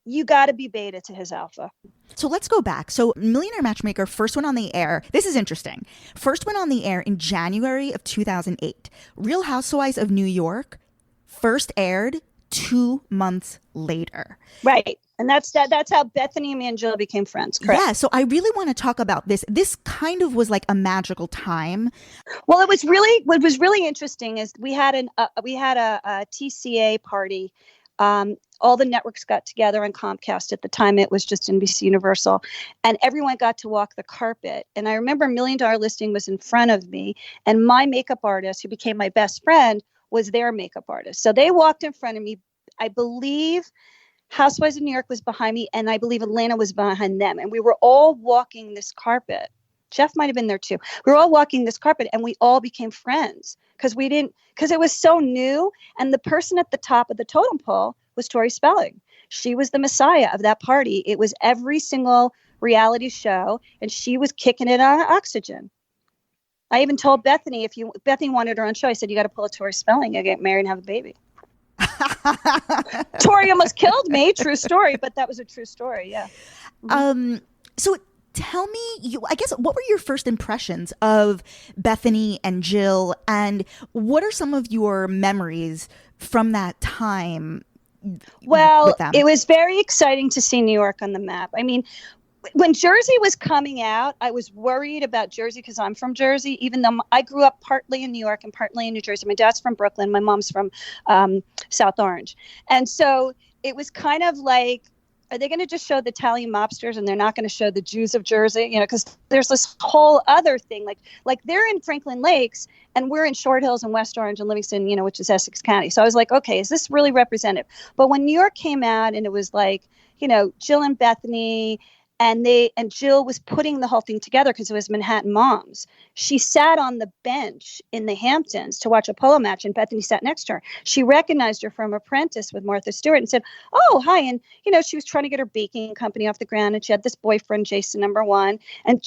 you got to be beta to his alpha. So let's go back. So Millionaire Matchmaker first went on the air. This is interesting. First went on the air in January of 2008. Real Housewives of New York first aired 2 months later. Right. And that's how Bethenny and Jill became friends. Correct. Yeah. So I really want to talk about this. This kind of was like a magical time. Well, what was really interesting is we had a TCA party. All the networks got together on Comcast. At the time, it was just NBC Universal, and everyone got to walk the carpet. And I remember $1 Million Listing was in front of me, and my makeup artist, who became my best friend, was their makeup artist. So they walked in front of me. I believe Housewives of New York was behind me, and I believe Atlanta was behind them. And we were all walking this carpet. Jeff might have been there too. We were all walking this carpet, and we all became friends because it was so new. And the person at the top of the totem pole was Tori Spelling. She was the messiah of that party. It was every single reality show, and she was kicking it on oxygen. I even told Bethenny, Bethenny wanted her own show, I said, you got to pull a Tori Spelling and get married and have a baby. Tori almost killed me. True story, but that was a true story. Yeah. So tell me, I guess, what were your first impressions of Bethenny and Jill, and what are some of your memories from that time? Well, it was very exciting to see New York on the map. I mean, when Jersey was coming out, I was worried about Jersey because I'm from Jersey, even though I grew up partly in New York and partly in New Jersey. My dad's from Brooklyn. My mom's from South Orange. And so it was kind of like, are they going to just show the Italian mobsters and they're not going to show the Jews of Jersey? Because there's this whole other thing. Like they're in Franklin Lakes and we're in Short Hills and West Orange and Livingston, which is Essex County. So I was like, okay, is this really representative? But when New York came out and it was like, Jill and Bethenny, and Jill was putting the whole thing together because it was Manhattan Moms. She sat on the bench in the Hamptons to watch a polo match, and Bethenny sat next to her. She recognized her from Apprentice with Martha Stewart and said, oh, hi. And, she was trying to get her baking company off the ground, and she had this boyfriend, Jason #1. And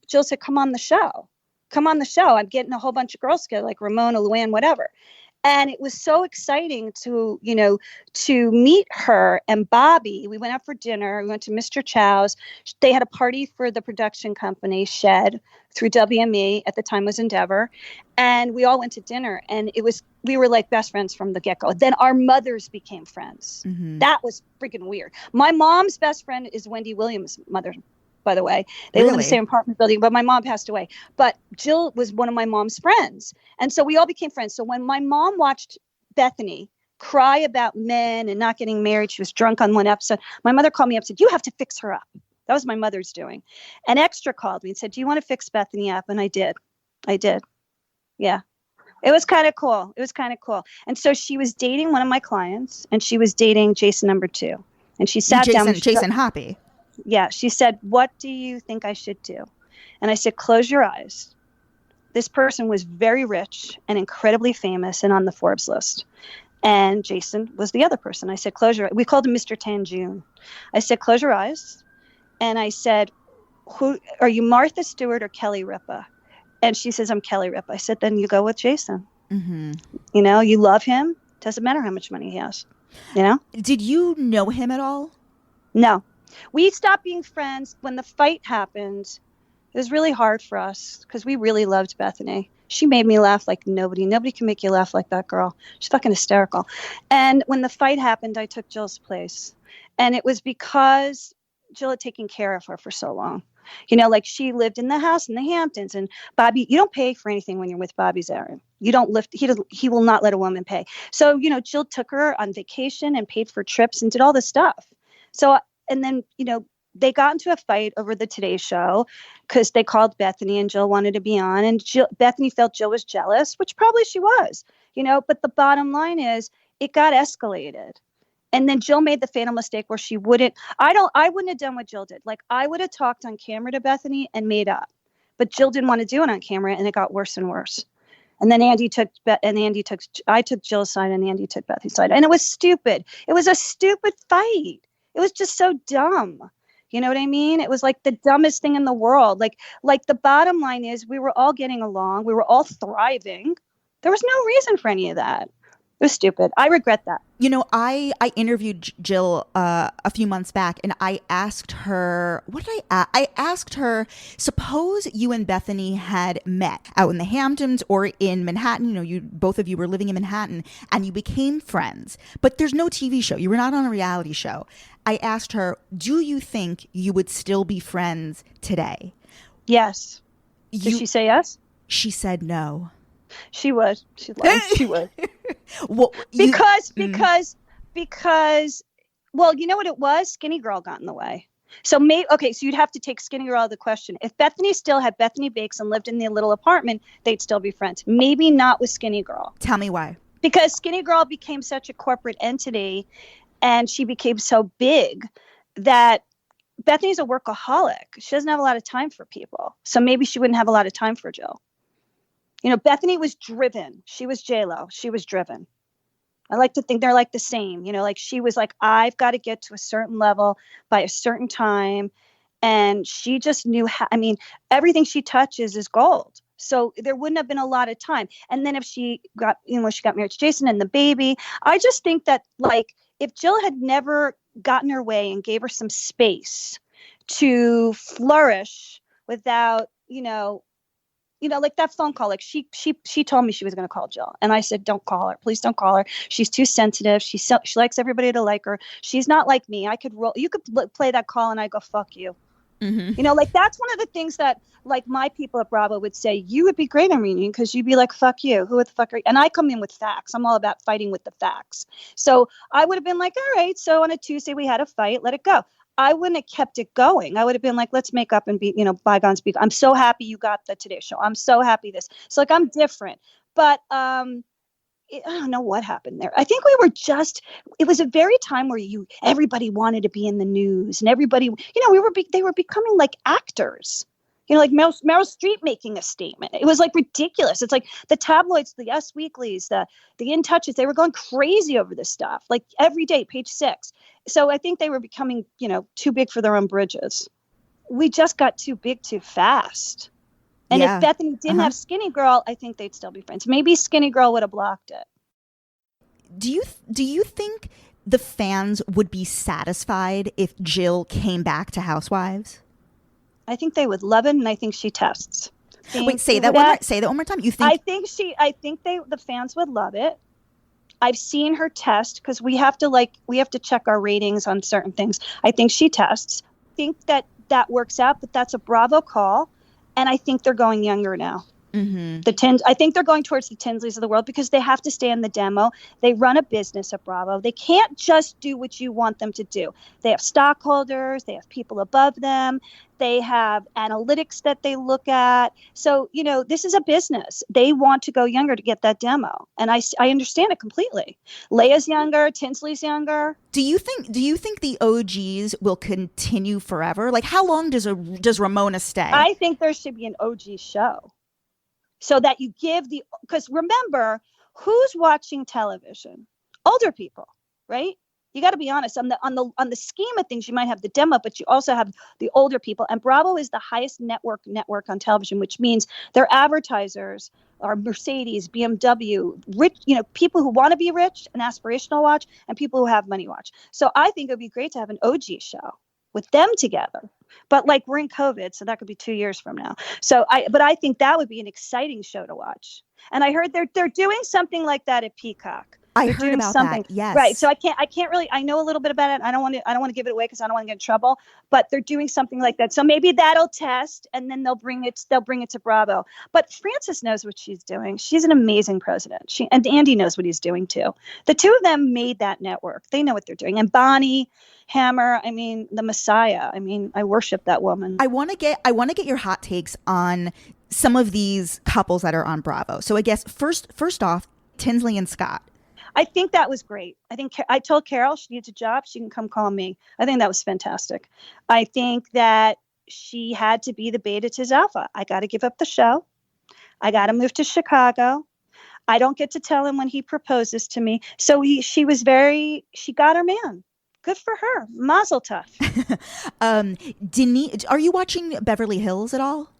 Jill said, come on the show. I'm getting a whole bunch of girls together, like Ramona, Luann, whatever. And it was so exciting to meet her and Bobby. We went out for dinner. We went to Mr. Chow's. They had a party for the production company, Shed, through WME. At the time was Endeavor. And we all went to dinner. And we were like best friends from the get-go. Then our mothers became friends. Mm-hmm. That was freaking weird. My mom's best friend is Wendy Williams' mother, by the way. They live in the Really? same apartment building, but my mom passed away. But Jill was one of my mom's friends. And so we all became friends. So when my mom watched Bethenny cry about men and not getting married, she was drunk on one episode, my mother called me up and said, you have to fix her up. That was my mother's doing. And Extra called me and said, do you want to fix Bethenny up? And I did. Yeah. It was kind of cool. And so she was dating one of my clients, and she was dating Jason number 2. And she sat down. Jason Hoppy. Yeah. She said, what do you think I should do? And I said, close your eyes. This person was very rich and incredibly famous and on the Forbes list. And Jason was the other person. I said, close your eyes. We called him Mr. Tanjune. I said, close your eyes. And I said, who are you, Martha Stewart or Kelly Ripa? And she says, I'm Kelly Ripa. I said, then you go with Jason. Mm-hmm. You know, you love him. Doesn't matter how much money he has. You know? Did you know him at all? No. We stopped being friends when the fight happened. It was really hard for us because we really loved Bethenny. She made me laugh like nobody. Nobody can make you laugh like that girl. She's fucking hysterical. And when the fight happened, I took Jill's place. And it was because Jill had taken care of her for so long. You know, like she lived in the house in the Hamptons, and Bobby, you don't pay for anything when you're with Bobby Zarin. You don't lift, he will not let a woman pay. So, you know, Jill took her on vacation and paid for trips and did all this stuff. So, and then, you know, they got into a fight over the Today Show because they called Bethenny and Jill wanted to be on, and Bethenny felt Jill was jealous, which probably she was, you know, but the bottom line is it got escalated. And then Jill made the fatal mistake where she wouldn't, I wouldn't have done what Jill did. Like I would have talked on camera to Bethenny and made up, but Jill didn't want to do it on camera, and it got worse and worse. And then I took Jill's side and Andy took Bethenny's side. And it was stupid. It was a stupid fight. It was just so dumb. You know what I mean? It was like the dumbest thing in the world. Like the bottom line is we were all getting along. We were all thriving. There was no reason for any of that. It was stupid. I regret that. You know, I interviewed Jill a few months back, and I asked her, I asked her, suppose you and Bethenny had met out in the Hamptons or in Manhattan, you know, both of you were living in Manhattan, and you became friends, but there's no TV show. You were not on a reality show. I asked her, do you think you would still be friends today? Yes. Did she say yes? She said no. She would. She lied. She would. Well, because, well, you know what it was? Skinny Girl got in the way. So so you'd have to take Skinny Girl out of the question. If Bethenny still had Bethany Bakes and lived in the little apartment, they'd still be friends. Maybe not with Skinny Girl. Tell me why. Because Skinny Girl became such a corporate entity, and she became so big that Bethany's a workaholic. She doesn't have a lot of time for people. So maybe she wouldn't have a lot of time for Jill. You know, Bethenny was driven. She was J-Lo. She was driven. I like to think they're like the same. You know, like she was like, I've got to get to a certain level by a certain time. And she just knew how, I mean, everything she touches is gold. So there wouldn't have been a lot of time. And then if she got, you know, she got married to Jason and the baby, I just think that like if Jill had never gotten her way and gave her some space to flourish without, you know, like that phone call, like she told me she was going to call Jill. And I said, don't call her. Please don't call her. She's too sensitive. She likes everybody to like her. She's not like me. You could play that call and I go, fuck you. Mm-hmm. You know, like that's one of the things that like my people at Bravo would say, you would be great on reunion because you'd be like, fuck you. Who the fuck are you? And I come in with facts. I'm all about fighting with the facts. So I would have been like, all right, so on a Tuesday we had a fight, let it go. I wouldn't have kept it going. I would have been like, let's make up and be, you know, bygones be. I'm so happy you got the Today Show. I'm so happy this. So like, I'm different. But I don't know what happened there. I think it was a very time where everybody wanted to be in the news and everybody, you know, they were becoming like actors. You know, like Meryl Streep making a statement. It was like ridiculous. It's like the tabloids, the Us Weeklies, the In Touches, they were going crazy over this stuff. Like every day, Page 6. So I think they were becoming, you know, too big for their own bridges. We just got too big too fast. And if Bethenny didn't have Skinny Girl, I think they'd still be friends. Maybe Skinny Girl would have blocked it. Do you think the fans would be satisfied if Jill came back to Housewives? I think they would love it, and I think she tests. Wait, say that one more time. You think? I think the fans would love it. I've seen her test because we have to check our ratings on certain things. I think she tests. I think that that works out, but that's a Bravo call. And I think they're going younger now. I think they're going towards the Tinsleys of the world because they have to stay in the demo. They run a business at Bravo. They can't just do what you want them to do. They have stockholders. They have people above them. They have analytics that they look at. So, this is a business. They want to go younger to get that demo. And I understand it completely. Leah's younger. Tinsley's younger. Do you think the OGs will continue forever? Like, how long does Ramona stay? I think there should be an OG show. So that you give because remember, who's watching television? Older people, right? You got to be honest. On the scheme of things, you might have the demo, but you also have the older people. And Bravo is the highest network on television, which means their advertisers are Mercedes, BMW, rich, people who want to be rich and aspirational watch, and people who have money watch. So I think it would be great to have an OG show with them together. But we're in COVID, so that could be 2 years from now. But I think that would be an exciting show to watch. And I heard they're doing something like that at Peacock. I heard about that. Yes. Right. So I can't really. I know a little bit about it. I don't want to give it away because I don't want to get in trouble. But they're doing something like that. So maybe that'll test, and then they'll bring it to Bravo. But Frances knows what she's doing. She's an amazing president. And Andy knows what he's doing too. The two of them made that network. They know what they're doing. And Bonnie Hammer, the Messiah. I worship that woman. I want to get your hot takes on some of these couples that are on Bravo. So I guess first off, Tinsley and Scott. I think that was great. I told Carol she needs a job. She can come call me. I think that was fantastic. I think that she had to be the beta to his alpha. I got to give up the show. I got to move to Chicago. I don't get to tell him when he proposes to me. So she got her man. Good for her. Mazel tov. Denise, are you watching Beverly Hills at all?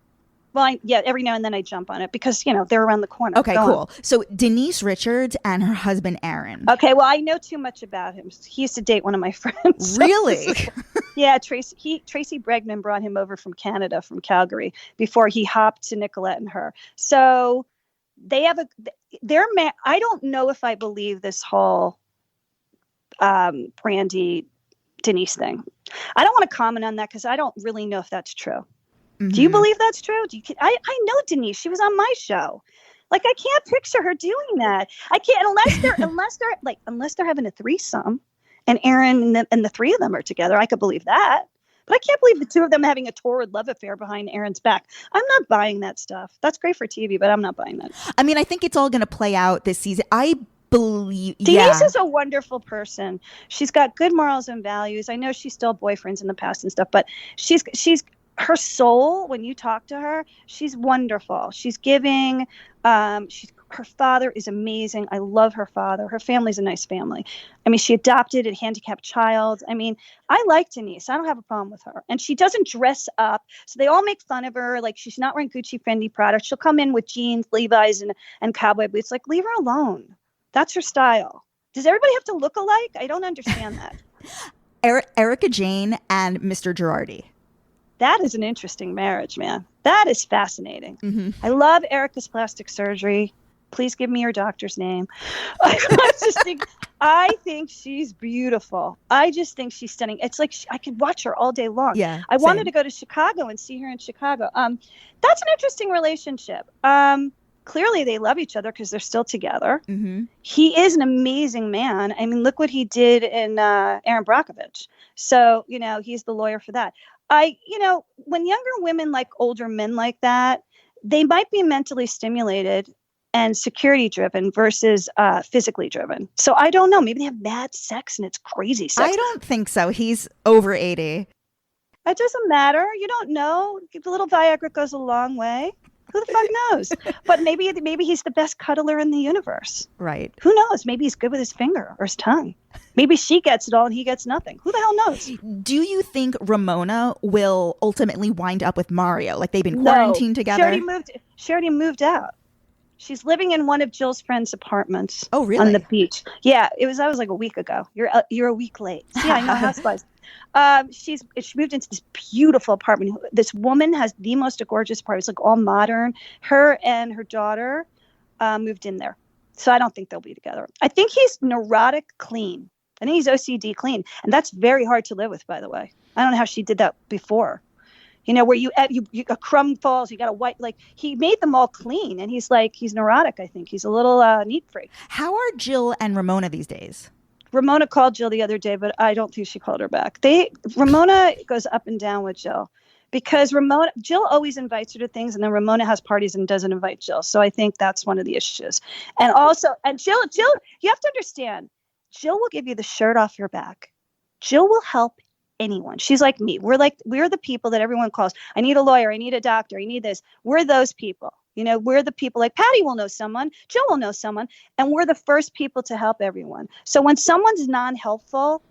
Well, every now and then I jump on it because, they're around the corner. Okay, cool. So Denise Richards and her husband, Aaron. Okay, well, I know too much about him. He used to date one of my friends. Really? Yeah, Tracy Bregman brought him over from Canada, from Calgary, before he hopped to Nicolette and her. So they have I don't know if I believe this whole Brandi Denise thing. I don't want to comment on that because I don't really know if that's true. Mm-hmm. Do you believe that's true? I know Denise. She was on my show. I can't picture her doing that. I can't unless they're having a threesome, and Aaron and the three of them are together. I could believe that, but I can't believe the two of them having a torrid love affair behind Aaron's back. I'm not buying that stuff. That's great for TV, but I'm not buying that. I think it's all going to play out this season. I believe Denise is a wonderful person. She's got good morals and values. I know she's still boyfriends in the past and stuff, but she's her soul, when you talk to her, she's wonderful. She's giving. Her father is amazing. I love her father. Her family's a nice family. She adopted a handicapped child. I like Denise. I don't have a problem with her. And she doesn't dress up. So they all make fun of her. She's not wearing Gucci, Fendi products. She'll come in with jeans, Levi's, and cowboy boots. Leave her alone. That's her style. Does everybody have to look alike? I don't understand that. Erika Jayne and Mr. Girardi. That is an interesting marriage, man. That is fascinating. Mm-hmm. I love Erika's plastic surgery. Please give me your doctor's name. I think she's beautiful. I just think she's stunning. It's I could watch her all day long. Yeah, I wanted to go to Chicago and see her in Chicago. That's an interesting relationship. Clearly they love each other because they're still together. Mm-hmm. He is an amazing man. Look what he did in Aaron Brockovich. So, he's the lawyer for that. When younger women like older men like that, they might be mentally stimulated and security driven versus physically driven. So I don't know. Maybe they have mad sex and it's crazy sex. I don't think so. He's over 80. It doesn't matter. You don't know. A little Viagra goes a long way. Who the fuck knows? But maybe he's the best cuddler in the universe. Right. Who knows? Maybe he's good with his finger or his tongue. Maybe she gets it all and he gets nothing. Who the hell knows? Do you think Ramona will ultimately wind up with Mario? They've been quarantined together? She already moved out. She's living in one of Jill's friends' apartments. Oh, really? On the beach. Yeah, that was a week ago. You're a week late. See, I know housewives. She moved into this beautiful apartment. This woman has the most gorgeous apartment. It's all modern. Her and her daughter moved in there. So I don't think they'll be together. I think he's neurotic clean. I think he's OCD clean. And that's very hard to live with, by the way. I don't know how she did that before. where you a crumb falls, you got a white, like he made them all clean, and he's neurotic. I think he's a little neat freak. How are Jill and Ramona these days? Ramona called Jill the other day, but I don't think she called her back. Ramona goes up and down with Jill because Jill always invites her to things, and then Ramona has parties and doesn't invite Jill. So I think that's one of the issues. And also, Jill, you have to understand, Jill will give you the shirt off your back. Jill will help anyone. She's like me. We're the people that everyone calls. I need a lawyer. I need a doctor. I need this. We're those people. We're the people, like Patti will know someone, Jill will know someone, and we're the first people to help everyone. So when someone's non-helpful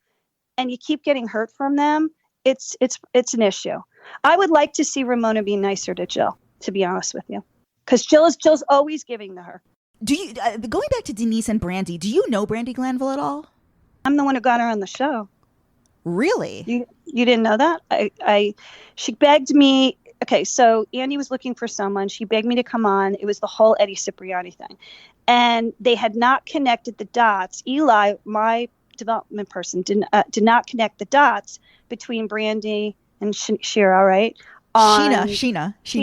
and you keep getting hurt from them, it's an issue. I would like to see Ramona be nicer to Jill, to be honest with you, because Jill's always giving to her. Do you going back to Denise and Brandi? Do you know Brandi Glanville at all? I'm the one who got her on the show. Really? You didn't know that? She begged me. Okay, so Andy was looking for someone. She begged me to come on. It was the whole Eddie Cipriani thing. And they had not connected the dots. Eli, my development person, did not connect the dots between Brandi and Shira, right? Sheena.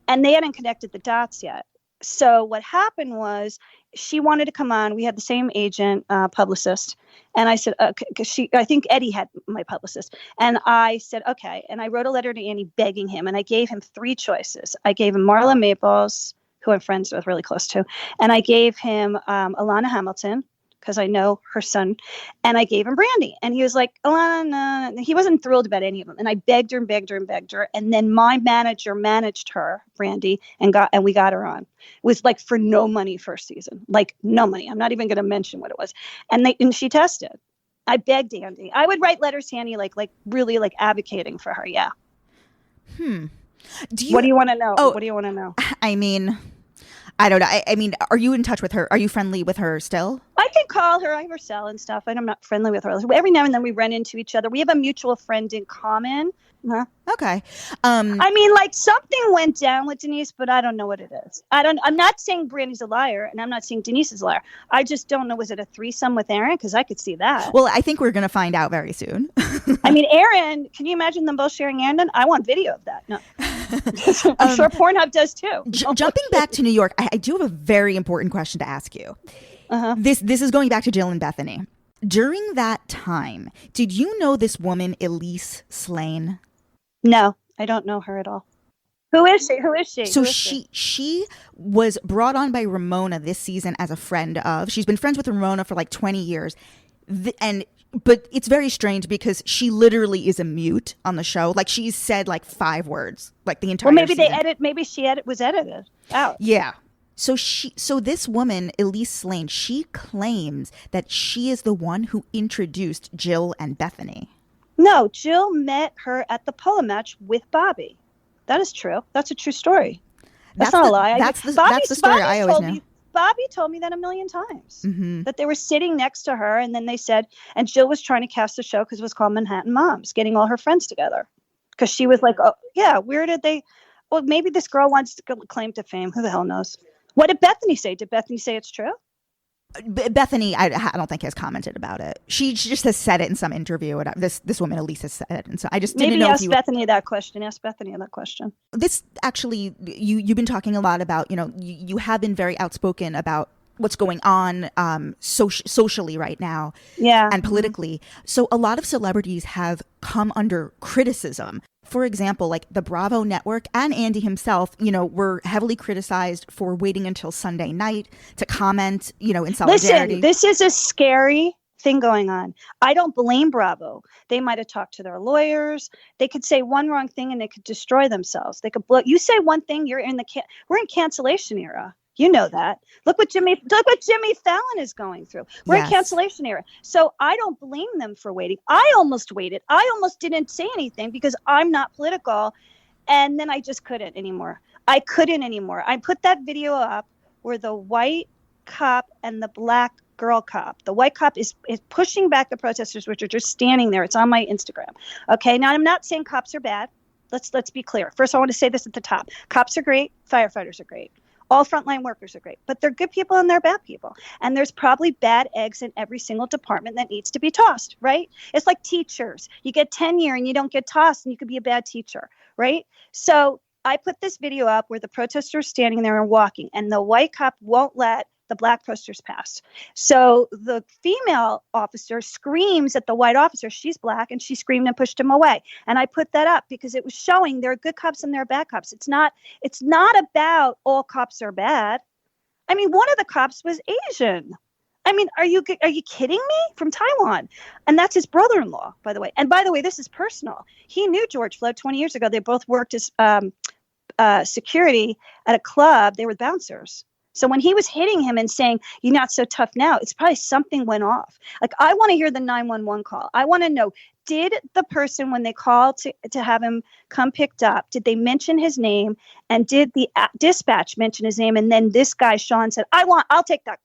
And they hadn't connected the dots yet. So what happened was she wanted to come on. We had the same agent, publicist. And I said, because I think Eddie had my publicist. And I said, okay. And I wrote a letter to Andy begging him. And I gave him 3 choices. I gave him Marla Maples, who I'm friends with, really close to. And I gave him Alana Hamilton, because I know her son. And I gave him Brandi. And he was like, Alana, no. He wasn't thrilled about any of them. And I begged her and begged her and begged her. And then my manager managed her, Brandi, and we got her on. It was like for no money first season. Like no money. I'm not even going to mention what it was. And she tested. I begged Andy. I would write letters to Andy, like really like advocating for her. Yeah. What do you want to know? What do you want to know? I mean, I don't know. I mean, are you in touch with her? Are you friendly with her still? I can call her. I have her cell and stuff. I'm not friendly with her. Every now and then we run into each other. We have a mutual friend in common. Huh? Okay. I mean, like something went down with Denise, but I don't know what it is. I'm not saying Brandi's a liar, and I'm not saying Denise is a liar. I just don't know. Was it a threesome with Aaron? Because I could see that. Well, I think we're going to find out very soon. I mean, Aaron, can you imagine them both sharing Aaron? I want video of that. No. I'm sure Pornhub does too. Jumping back to New York, I do have a very important question to ask you. Uh-huh. This is going back to Jill and Bethenny. During that time, did you know this woman, Elise Slane? No, I don't know her at all. Who is she? So she was brought on by Ramona this season as a friend of. She's been friends with Ramona for like 20 years. But it's very strange because she literally is a mute on the show. Like she's said like 5 words, like the entire season. Maybe she was edited out. Yeah. So this woman, Elise Slane, she claims that she is the one who introduced Jill and Bethenny. No, Jill met her at the polo match with Bobby. That is true. That's a true story. That's not a lie. That's the story I always knew. Bobby told me that a million times, that they were sitting next to her, and then they said, and Jill was trying to cast a show because it was called Manhattan Moms, getting all her friends together. Because she was like, oh, yeah, where did they, well, maybe this girl wants to claim to fame. Who the hell knows? What did Bethenny say? Did Bethenny say it's true? Bethenny, I don't think has commented about it. She just has said it in some interview. This woman, Elise, has said it, and so I just didn't know. Maybe ask Bethenny that question. Ask Bethenny that question. This actually, you've been talking a lot about. You have been very outspoken about what's going on socially right now, and politically. So a lot of celebrities have come under criticism. For example, like the Bravo network and Andy himself, were heavily criticized for waiting until Sunday night to comment, in solidarity. Listen, this is a scary thing going on. I don't blame Bravo. They might have talked to their lawyers. They could say one wrong thing and they could destroy themselves. They could blow. You say one thing, we're in cancellation era. You know that. Look what Jimmy Fallon is going through. We're in cancellation era. So I don't blame them for waiting. I almost waited. I almost didn't say anything because I'm not political. And then I just couldn't anymore. I put that video up where the white cop and the black girl cop. The white cop is pushing back the protesters, which are just standing there. It's on my Instagram. Okay. Now I'm not saying cops are bad. Let's be clear. First, I want to say this at the top. Cops are great. Firefighters are great. All frontline workers are great, but they're good people and they're bad people. And there's probably bad eggs in every single department that needs to be tossed, right? It's like teachers. You get tenure and you don't get tossed and you could be a bad teacher, right? So I put this video up where the protesters are standing there and walking, and the white cop won't let the black protesters pass. So the female officer screams at the white officer. She's black, and she screamed and pushed him away. And I put that up because it was showing there are good cops and there are bad cops. It's not about all cops are bad. I mean, one of the cops was Asian. I mean, are you kidding me? From Taiwan. And that's his brother-in-law, by the way. And by the way, this is personal. He knew George Floyd 20 years ago. They both worked as security at a club. They were bouncers. So when he was hitting him and saying, "You're not so tough now," it's probably something went off. Like, I want to hear the 911 call. I want to know, did the person, when they called to have him come picked up, did they mention his name? And did the dispatch mention his name? And then this guy, Sean, said, I'll take that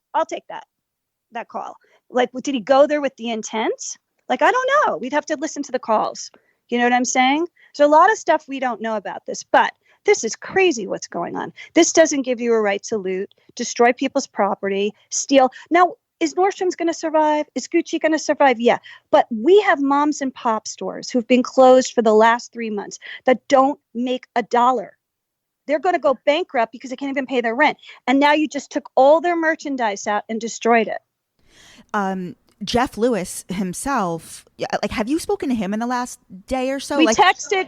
call. Like, did he go there with the intent? Like, I don't know. We'd have to listen to the calls. You know what I'm saying? There's a lot of stuff we don't know about this, but this is crazy what's going on. This doesn't give you a right to loot, destroy people's property, steal. Now, is Nordstrom's going to survive? Is Gucci going to survive? Yeah. But we have moms and pop stores who've been closed for the last 3 months that don't make a dollar. They're going to go bankrupt because they can't even pay their rent. And now you just took all their merchandise out and destroyed it. Jeff Lewis himself, like, have you spoken to him in the last day or so? We texted.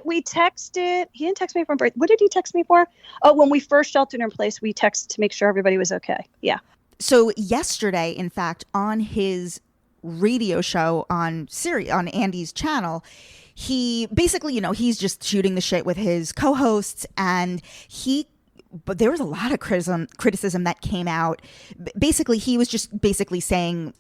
He didn't text me for birth. What did he text me for? Oh, when we first sheltered in place, we texted to make sure everybody was okay. Yeah. So yesterday, in fact, on his radio show on Andy's channel, he basically, he's just shooting the shit with his co-hosts, and but there was a lot of criticism that came out. Basically, he was saying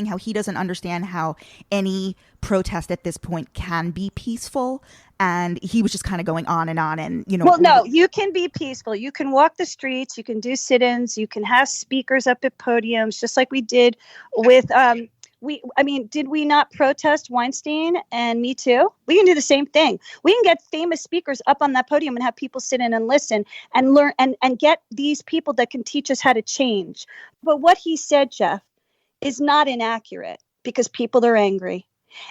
how he doesn't understand how any protest at this point can be peaceful. And he was just kind of going on and on. And, Well, no, you can be peaceful. You can walk the streets. You can do sit-ins. You can have speakers up at podiums, just like we did with, did we not protest Weinstein and Me Too? We can do the same thing. We can get famous speakers up on that podium and have people sit in and listen and learn and get these people that can teach us how to change. But what he said, Jeff, is not inaccurate because people are angry.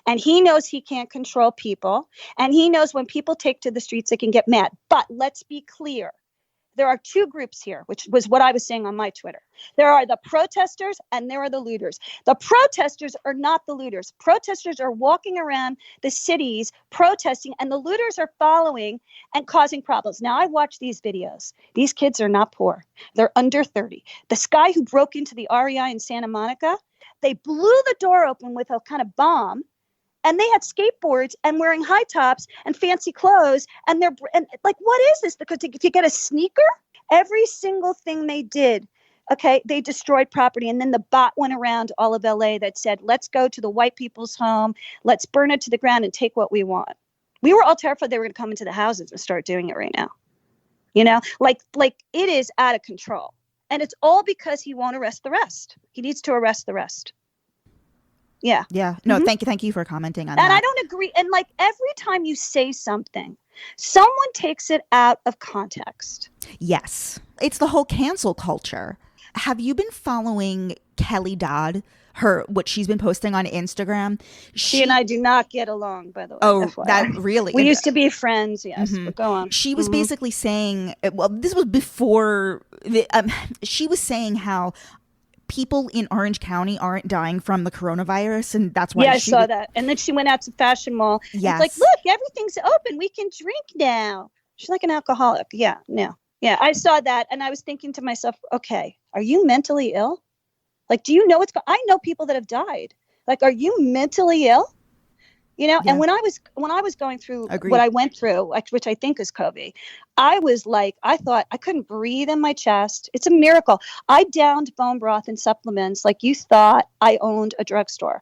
And he knows he can't control people. And he knows when people take to the streets, they can get mad. But let's be clear. There are two groups here, which was what I was saying on my Twitter. There are the protesters and there are the looters. The protesters are not the looters. Protesters are walking around the cities protesting, and the looters are following and causing problems. Now, I watch these videos. These kids are not poor. They're under 30. This guy who broke into the REI in Santa Monica, they blew the door open with a kind of bomb. And they had skateboards and wearing high tops and fancy clothes. And what is this? Because if you get a sneaker, every single thing they did, okay, they destroyed property. And then the bot went around all of LA that said, let's go to the white people's home. Let's burn it to the ground and take what we want. We were all terrified they were going to come into the houses and start doing it right now. Like it is out of control. And it's all because he won't arrest the rest. He needs to arrest the rest. Yeah. Yeah. No, Thank you for commenting on that. And I don't agree. And like every time you say something, someone takes it out of context. Yes. It's the whole cancel culture. Have you been following Kelly Dodd? What she's been posting on Instagram? She and I do not get along, by the way. Oh, FYI. that really? We used to be friends, yes. But go on. She was basically saying, well, this was before, she was saying how people in Orange County aren't dying from the coronavirus, and that's why. Yeah, I saw that. And then she went out to Fashion Mall. Yes. It's like, look, everything's open. We can drink now. She's like an alcoholic. Yeah, no. Yeah, I saw that, and I was thinking to myself, okay, are you mentally ill? Like, do you know I know people that have died. Like, are you mentally ill? Yeah. And when I was going through what I went through, which I think is COVID, I was like, I thought I couldn't breathe in my chest. It's a miracle. I downed bone broth and supplements like you thought I owned a drugstore.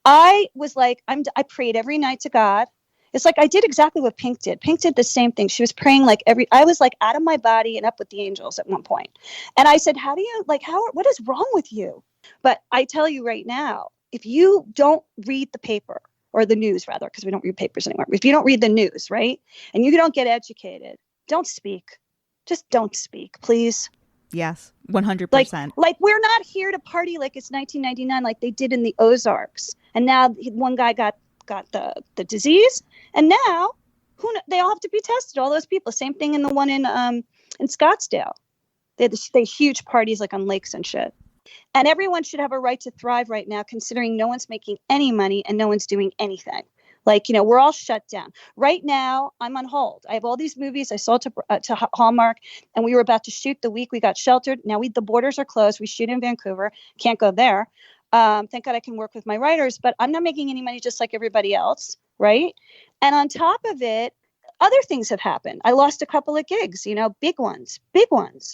I was like, I prayed every night to God. It's like I did exactly what Pink did. Pink did the same thing. She was praying I was like out of my body and up with the angels at one point. And I said, what is wrong with you? But I tell you right now, if you don't read the paper, or the news rather, because we don't read papers anymore. If you don't read the news, right, and you don't get educated, don't speak. Just don't speak, please. Yes, 100%. Like we're not here to party like it's 1999, like they did in the Ozarks. And now one guy got the disease, and now they all have to be tested. All those people. Same thing in the one in Scottsdale. They huge parties like on lakes and shit. And everyone should have a right to thrive right now, considering no one's making any money and no one's doing anything. Like, we're all shut down. Right now, I'm on hold. I have all these movies I sold to Hallmark, and we were about to shoot the week we got sheltered. Now the borders are closed. We shoot in Vancouver. Can't go there. Thank God I can work with my writers, but I'm not making any money just like everybody else, right? And on top of it, other things have happened. I lost a couple of gigs, big ones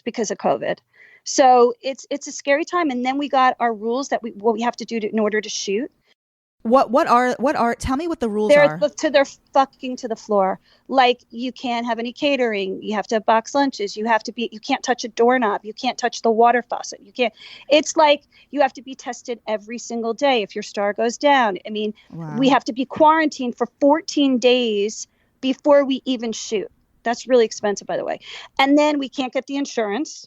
because of COVID. So it's a scary time. And then we got our rules that what we have to do in order to shoot. What are tell me what the rules are. They're fucking to the floor. Like, you can't have any catering. You have to have box lunches. You can't touch a doorknob. You can't touch the water faucet. It's like you have to be tested every single day if your star goes down. I mean, wow. We have to be quarantined for 14 days before we even shoot. That's really expensive, by the way. And then we can't get the insurance.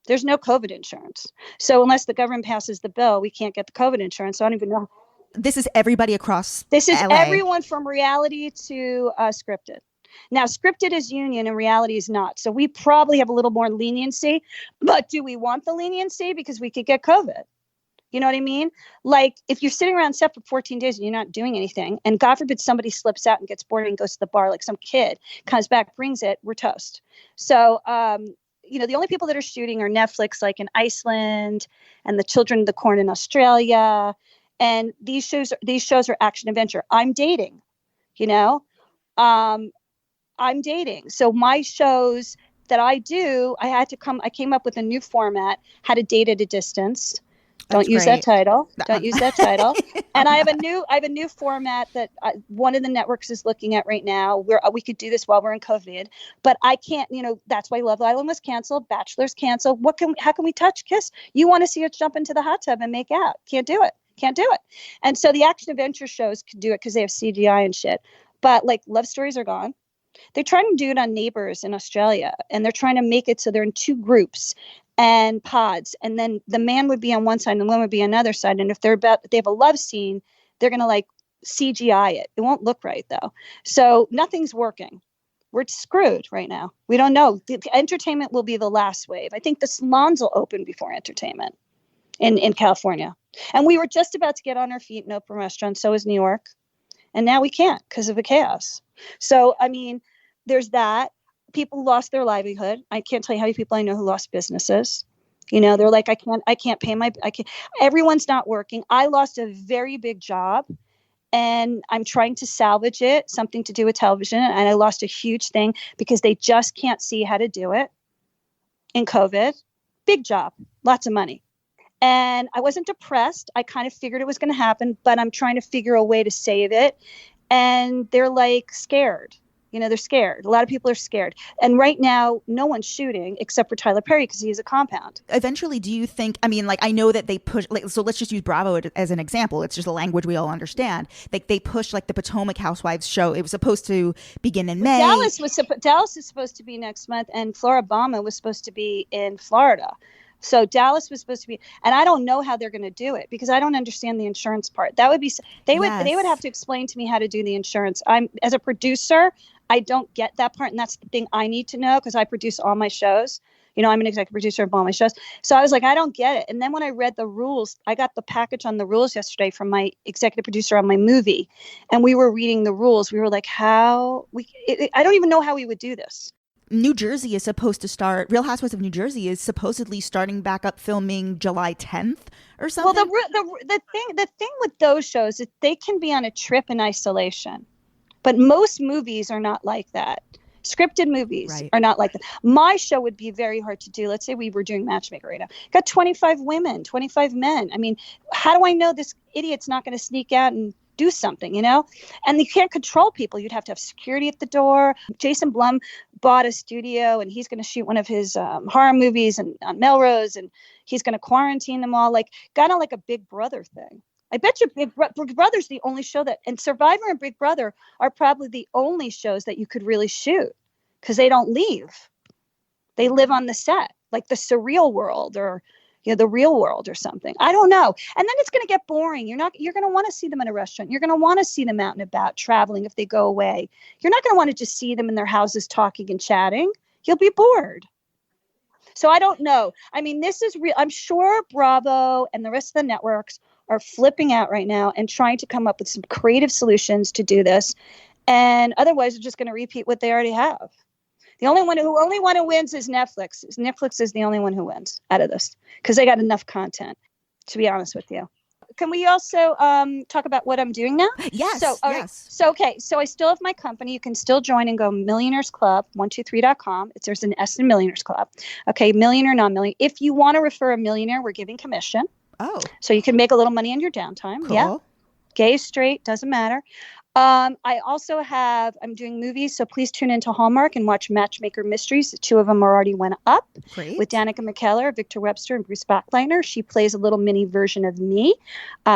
There's no COVID insurance. So unless the government passes the bill, we can't get the COVID insurance. So I don't even know. This is everybody across This is LA. Everyone from reality to scripted. Now, scripted is union and reality is not. So we probably have a little more leniency. But do we want the leniency? Because we could get COVID. You know what I mean? Like, if you're sitting around set for 14 days and you're not doing anything, and God forbid somebody slips out and gets bored and goes to the bar, like some kid comes back, brings it, we're toast. So, the only people that are shooting are Netflix, like in Iceland, and the Children of the Corn in Australia. And these shows are action adventure. I'm dating, I'm dating. So my shows that I do, I came up with a new format, how to date at a distance. Don't use that title. Don't use that title. And I have a new format that one of the networks is looking at right now, where we could do this while we're in COVID, but I can't, that's why Love Island was canceled. Bachelor's canceled. How can we touch, kiss? You want to see us jump into the hot tub and make out. Can't do it. And so the action adventure shows could do it because they have CGI and shit. But like, love stories are gone. They're trying to do it on Neighbours in Australia, and they're trying to make it so they're in two groups and pods. And then the man would be on one side and the woman would be on the other side. And if they have a love scene, they're going to like CGI it. It won't look right though. So nothing's working. We're screwed right now. We don't know. The entertainment will be the last wave. I think the salons will open before entertainment in California. And we were just about to get on our feet and open restaurants. So is New York. And now we can't because of the chaos. So, I mean, there's that. People lost their livelihood. I can't tell you how many people I know who lost businesses. They're like, I can't pay everyone's not working. I lost a very big job and I'm trying to salvage it, something to do with television. And I lost a huge thing because they just can't see how to do it in COVID. Big job, lots of money. And I wasn't depressed. I kind of figured it was going to happen, but I'm trying to figure a way to save it. And they're like scared. They're scared. A lot of people are scared. And right now, no one's shooting except for Tyler Perry because he has a compound. Eventually, do you think, I know that they push, so let's just use Bravo as an example. It's just a language we all understand. Like they push like the Potomac Housewives show. It was supposed to begin in May. Dallas is supposed to be next month, and Floribama was supposed to be in Florida. So Dallas was supposed to be, and I don't know how they're going to do it because I don't understand the insurance part. That would be, they would have to explain to me how to do the insurance. As a producer, I don't get that part. And that's the thing I need to know because I produce all my shows. I'm an executive producer of all my shows. So I was like, I don't get it. And then when I read the rules, I got the package on the rules yesterday from my executive producer on my movie. And we were reading the rules. We were like, I don't even know how we would do this. New Jersey is supposed to start. Real Housewives of New Jersey is supposedly starting back up filming July 10th or something. Well, the thing with those shows is they can be on a trip in isolation, but most movies are not like that. Scripted movies are not like that. My show would be very hard to do. Let's say we were doing Matchmaker right now. Got 25 women, 25 men. I mean, how do I know this idiot's not going to sneak out and do something, and you can't control people. You'd have to have security at the door. Jason Blum bought a studio and he's going to shoot one of his horror movies on Melrose, and he's going to quarantine them all, kind of like a Big Brother thing. I bet you Big Brother's the only show and Survivor and Big Brother are probably the only shows that you could really shoot because they don't leave. They live on the set. like the surreal world or the real world or something. I don't know. And then it's going to get boring. You're going to want to see them in a restaurant. You're going to want to see them out and about traveling if they go away. You're not going to want to just see them in their houses talking and chatting. You'll be bored. So I don't know. I mean, this is real. I'm sure Bravo and the rest of the networks are flipping out right now and trying to come up with some creative solutions to do this. And otherwise, they're just going to repeat what they already have. The only one who wins is Netflix. Netflix is the only one who wins out of this because they got enough content, to be honest with you. Can we also talk about what I'm doing now? Yes. So, yes. So, okay. So I still have my company. You can still join and go Millionaires Club, 123.com. There's an S in Millionaires Club. Okay. Millionaire, non-millionaire. If you want to refer a millionaire, we're giving commission. Oh. So you can make a little money in your downtime. Cool. Yeah. Gay, straight, doesn't matter. I'm doing movies, so please tune into Hallmark and watch Matchmaker Mysteries. The 2 of them already went up. Great. With Danica McKellar, Victor Webster, and Bruce Backliner. She plays a little mini version of me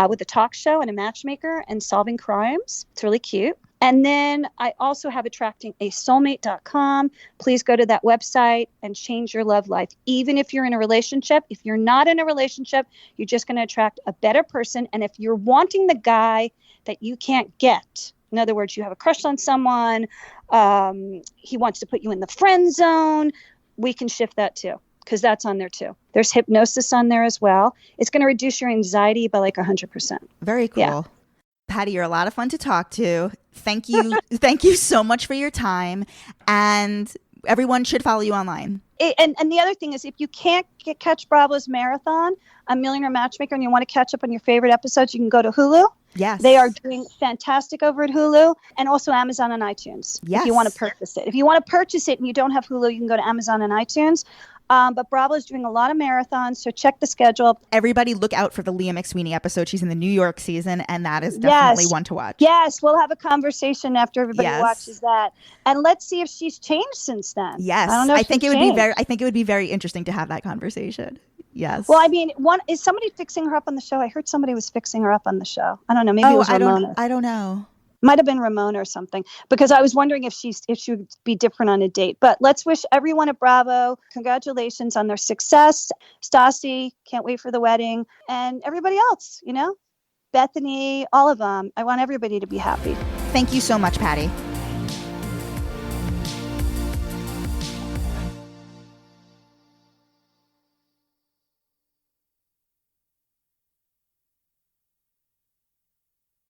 with a talk show and a matchmaker and solving crimes. It's really cute. And then I also have attractingasoulmate.com. Please go to that website and change your love life. Even if you're in a relationship, if you're not in a relationship, you're just going to attract a better person. And if you're wanting the guy that you can't get, in other words, you have a crush on someone, he wants to put you in the friend zone, we can shift that too, because that's on there too. There's hypnosis on there as well. It's going to reduce your anxiety by like 100%. Very cool. Yeah. Patti, you're a lot of fun to talk to. Thank you. Thank you so much for your time. And everyone should follow you online. And the other thing is, if you can't catch Bravo's marathon, a Millionaire Matchmaker, and you want to catch up on your favorite episodes, you can go to Hulu. Yes. They are doing fantastic over at Hulu, and also Amazon and iTunes. Yes. If you want to purchase it. If you want to purchase it and you don't have Hulu, you can go to Amazon and iTunes. But Bravo is doing a lot of marathons, so check the schedule. Everybody look out for the Leah McSweeney episode. She's in the New York season, and that is definitely one to watch. Yes, we'll have a conversation after everybody watches that. And let's see if she's changed since then. Yes. I don't know if I think it would be very interesting to have that conversation. Yes. Well, I mean, is somebody fixing her up on the show? I heard somebody was fixing her up on the show. I don't know. Maybe it was Ramona. I don't know. Might have been Ramona or something, because I was wondering if she would be different on a date. But let's wish everyone at Bravo congratulations on their success. Stassi, can't wait for the wedding, and everybody else, Bethenny, all of them. I want everybody to be happy. Thank you so much, Patti.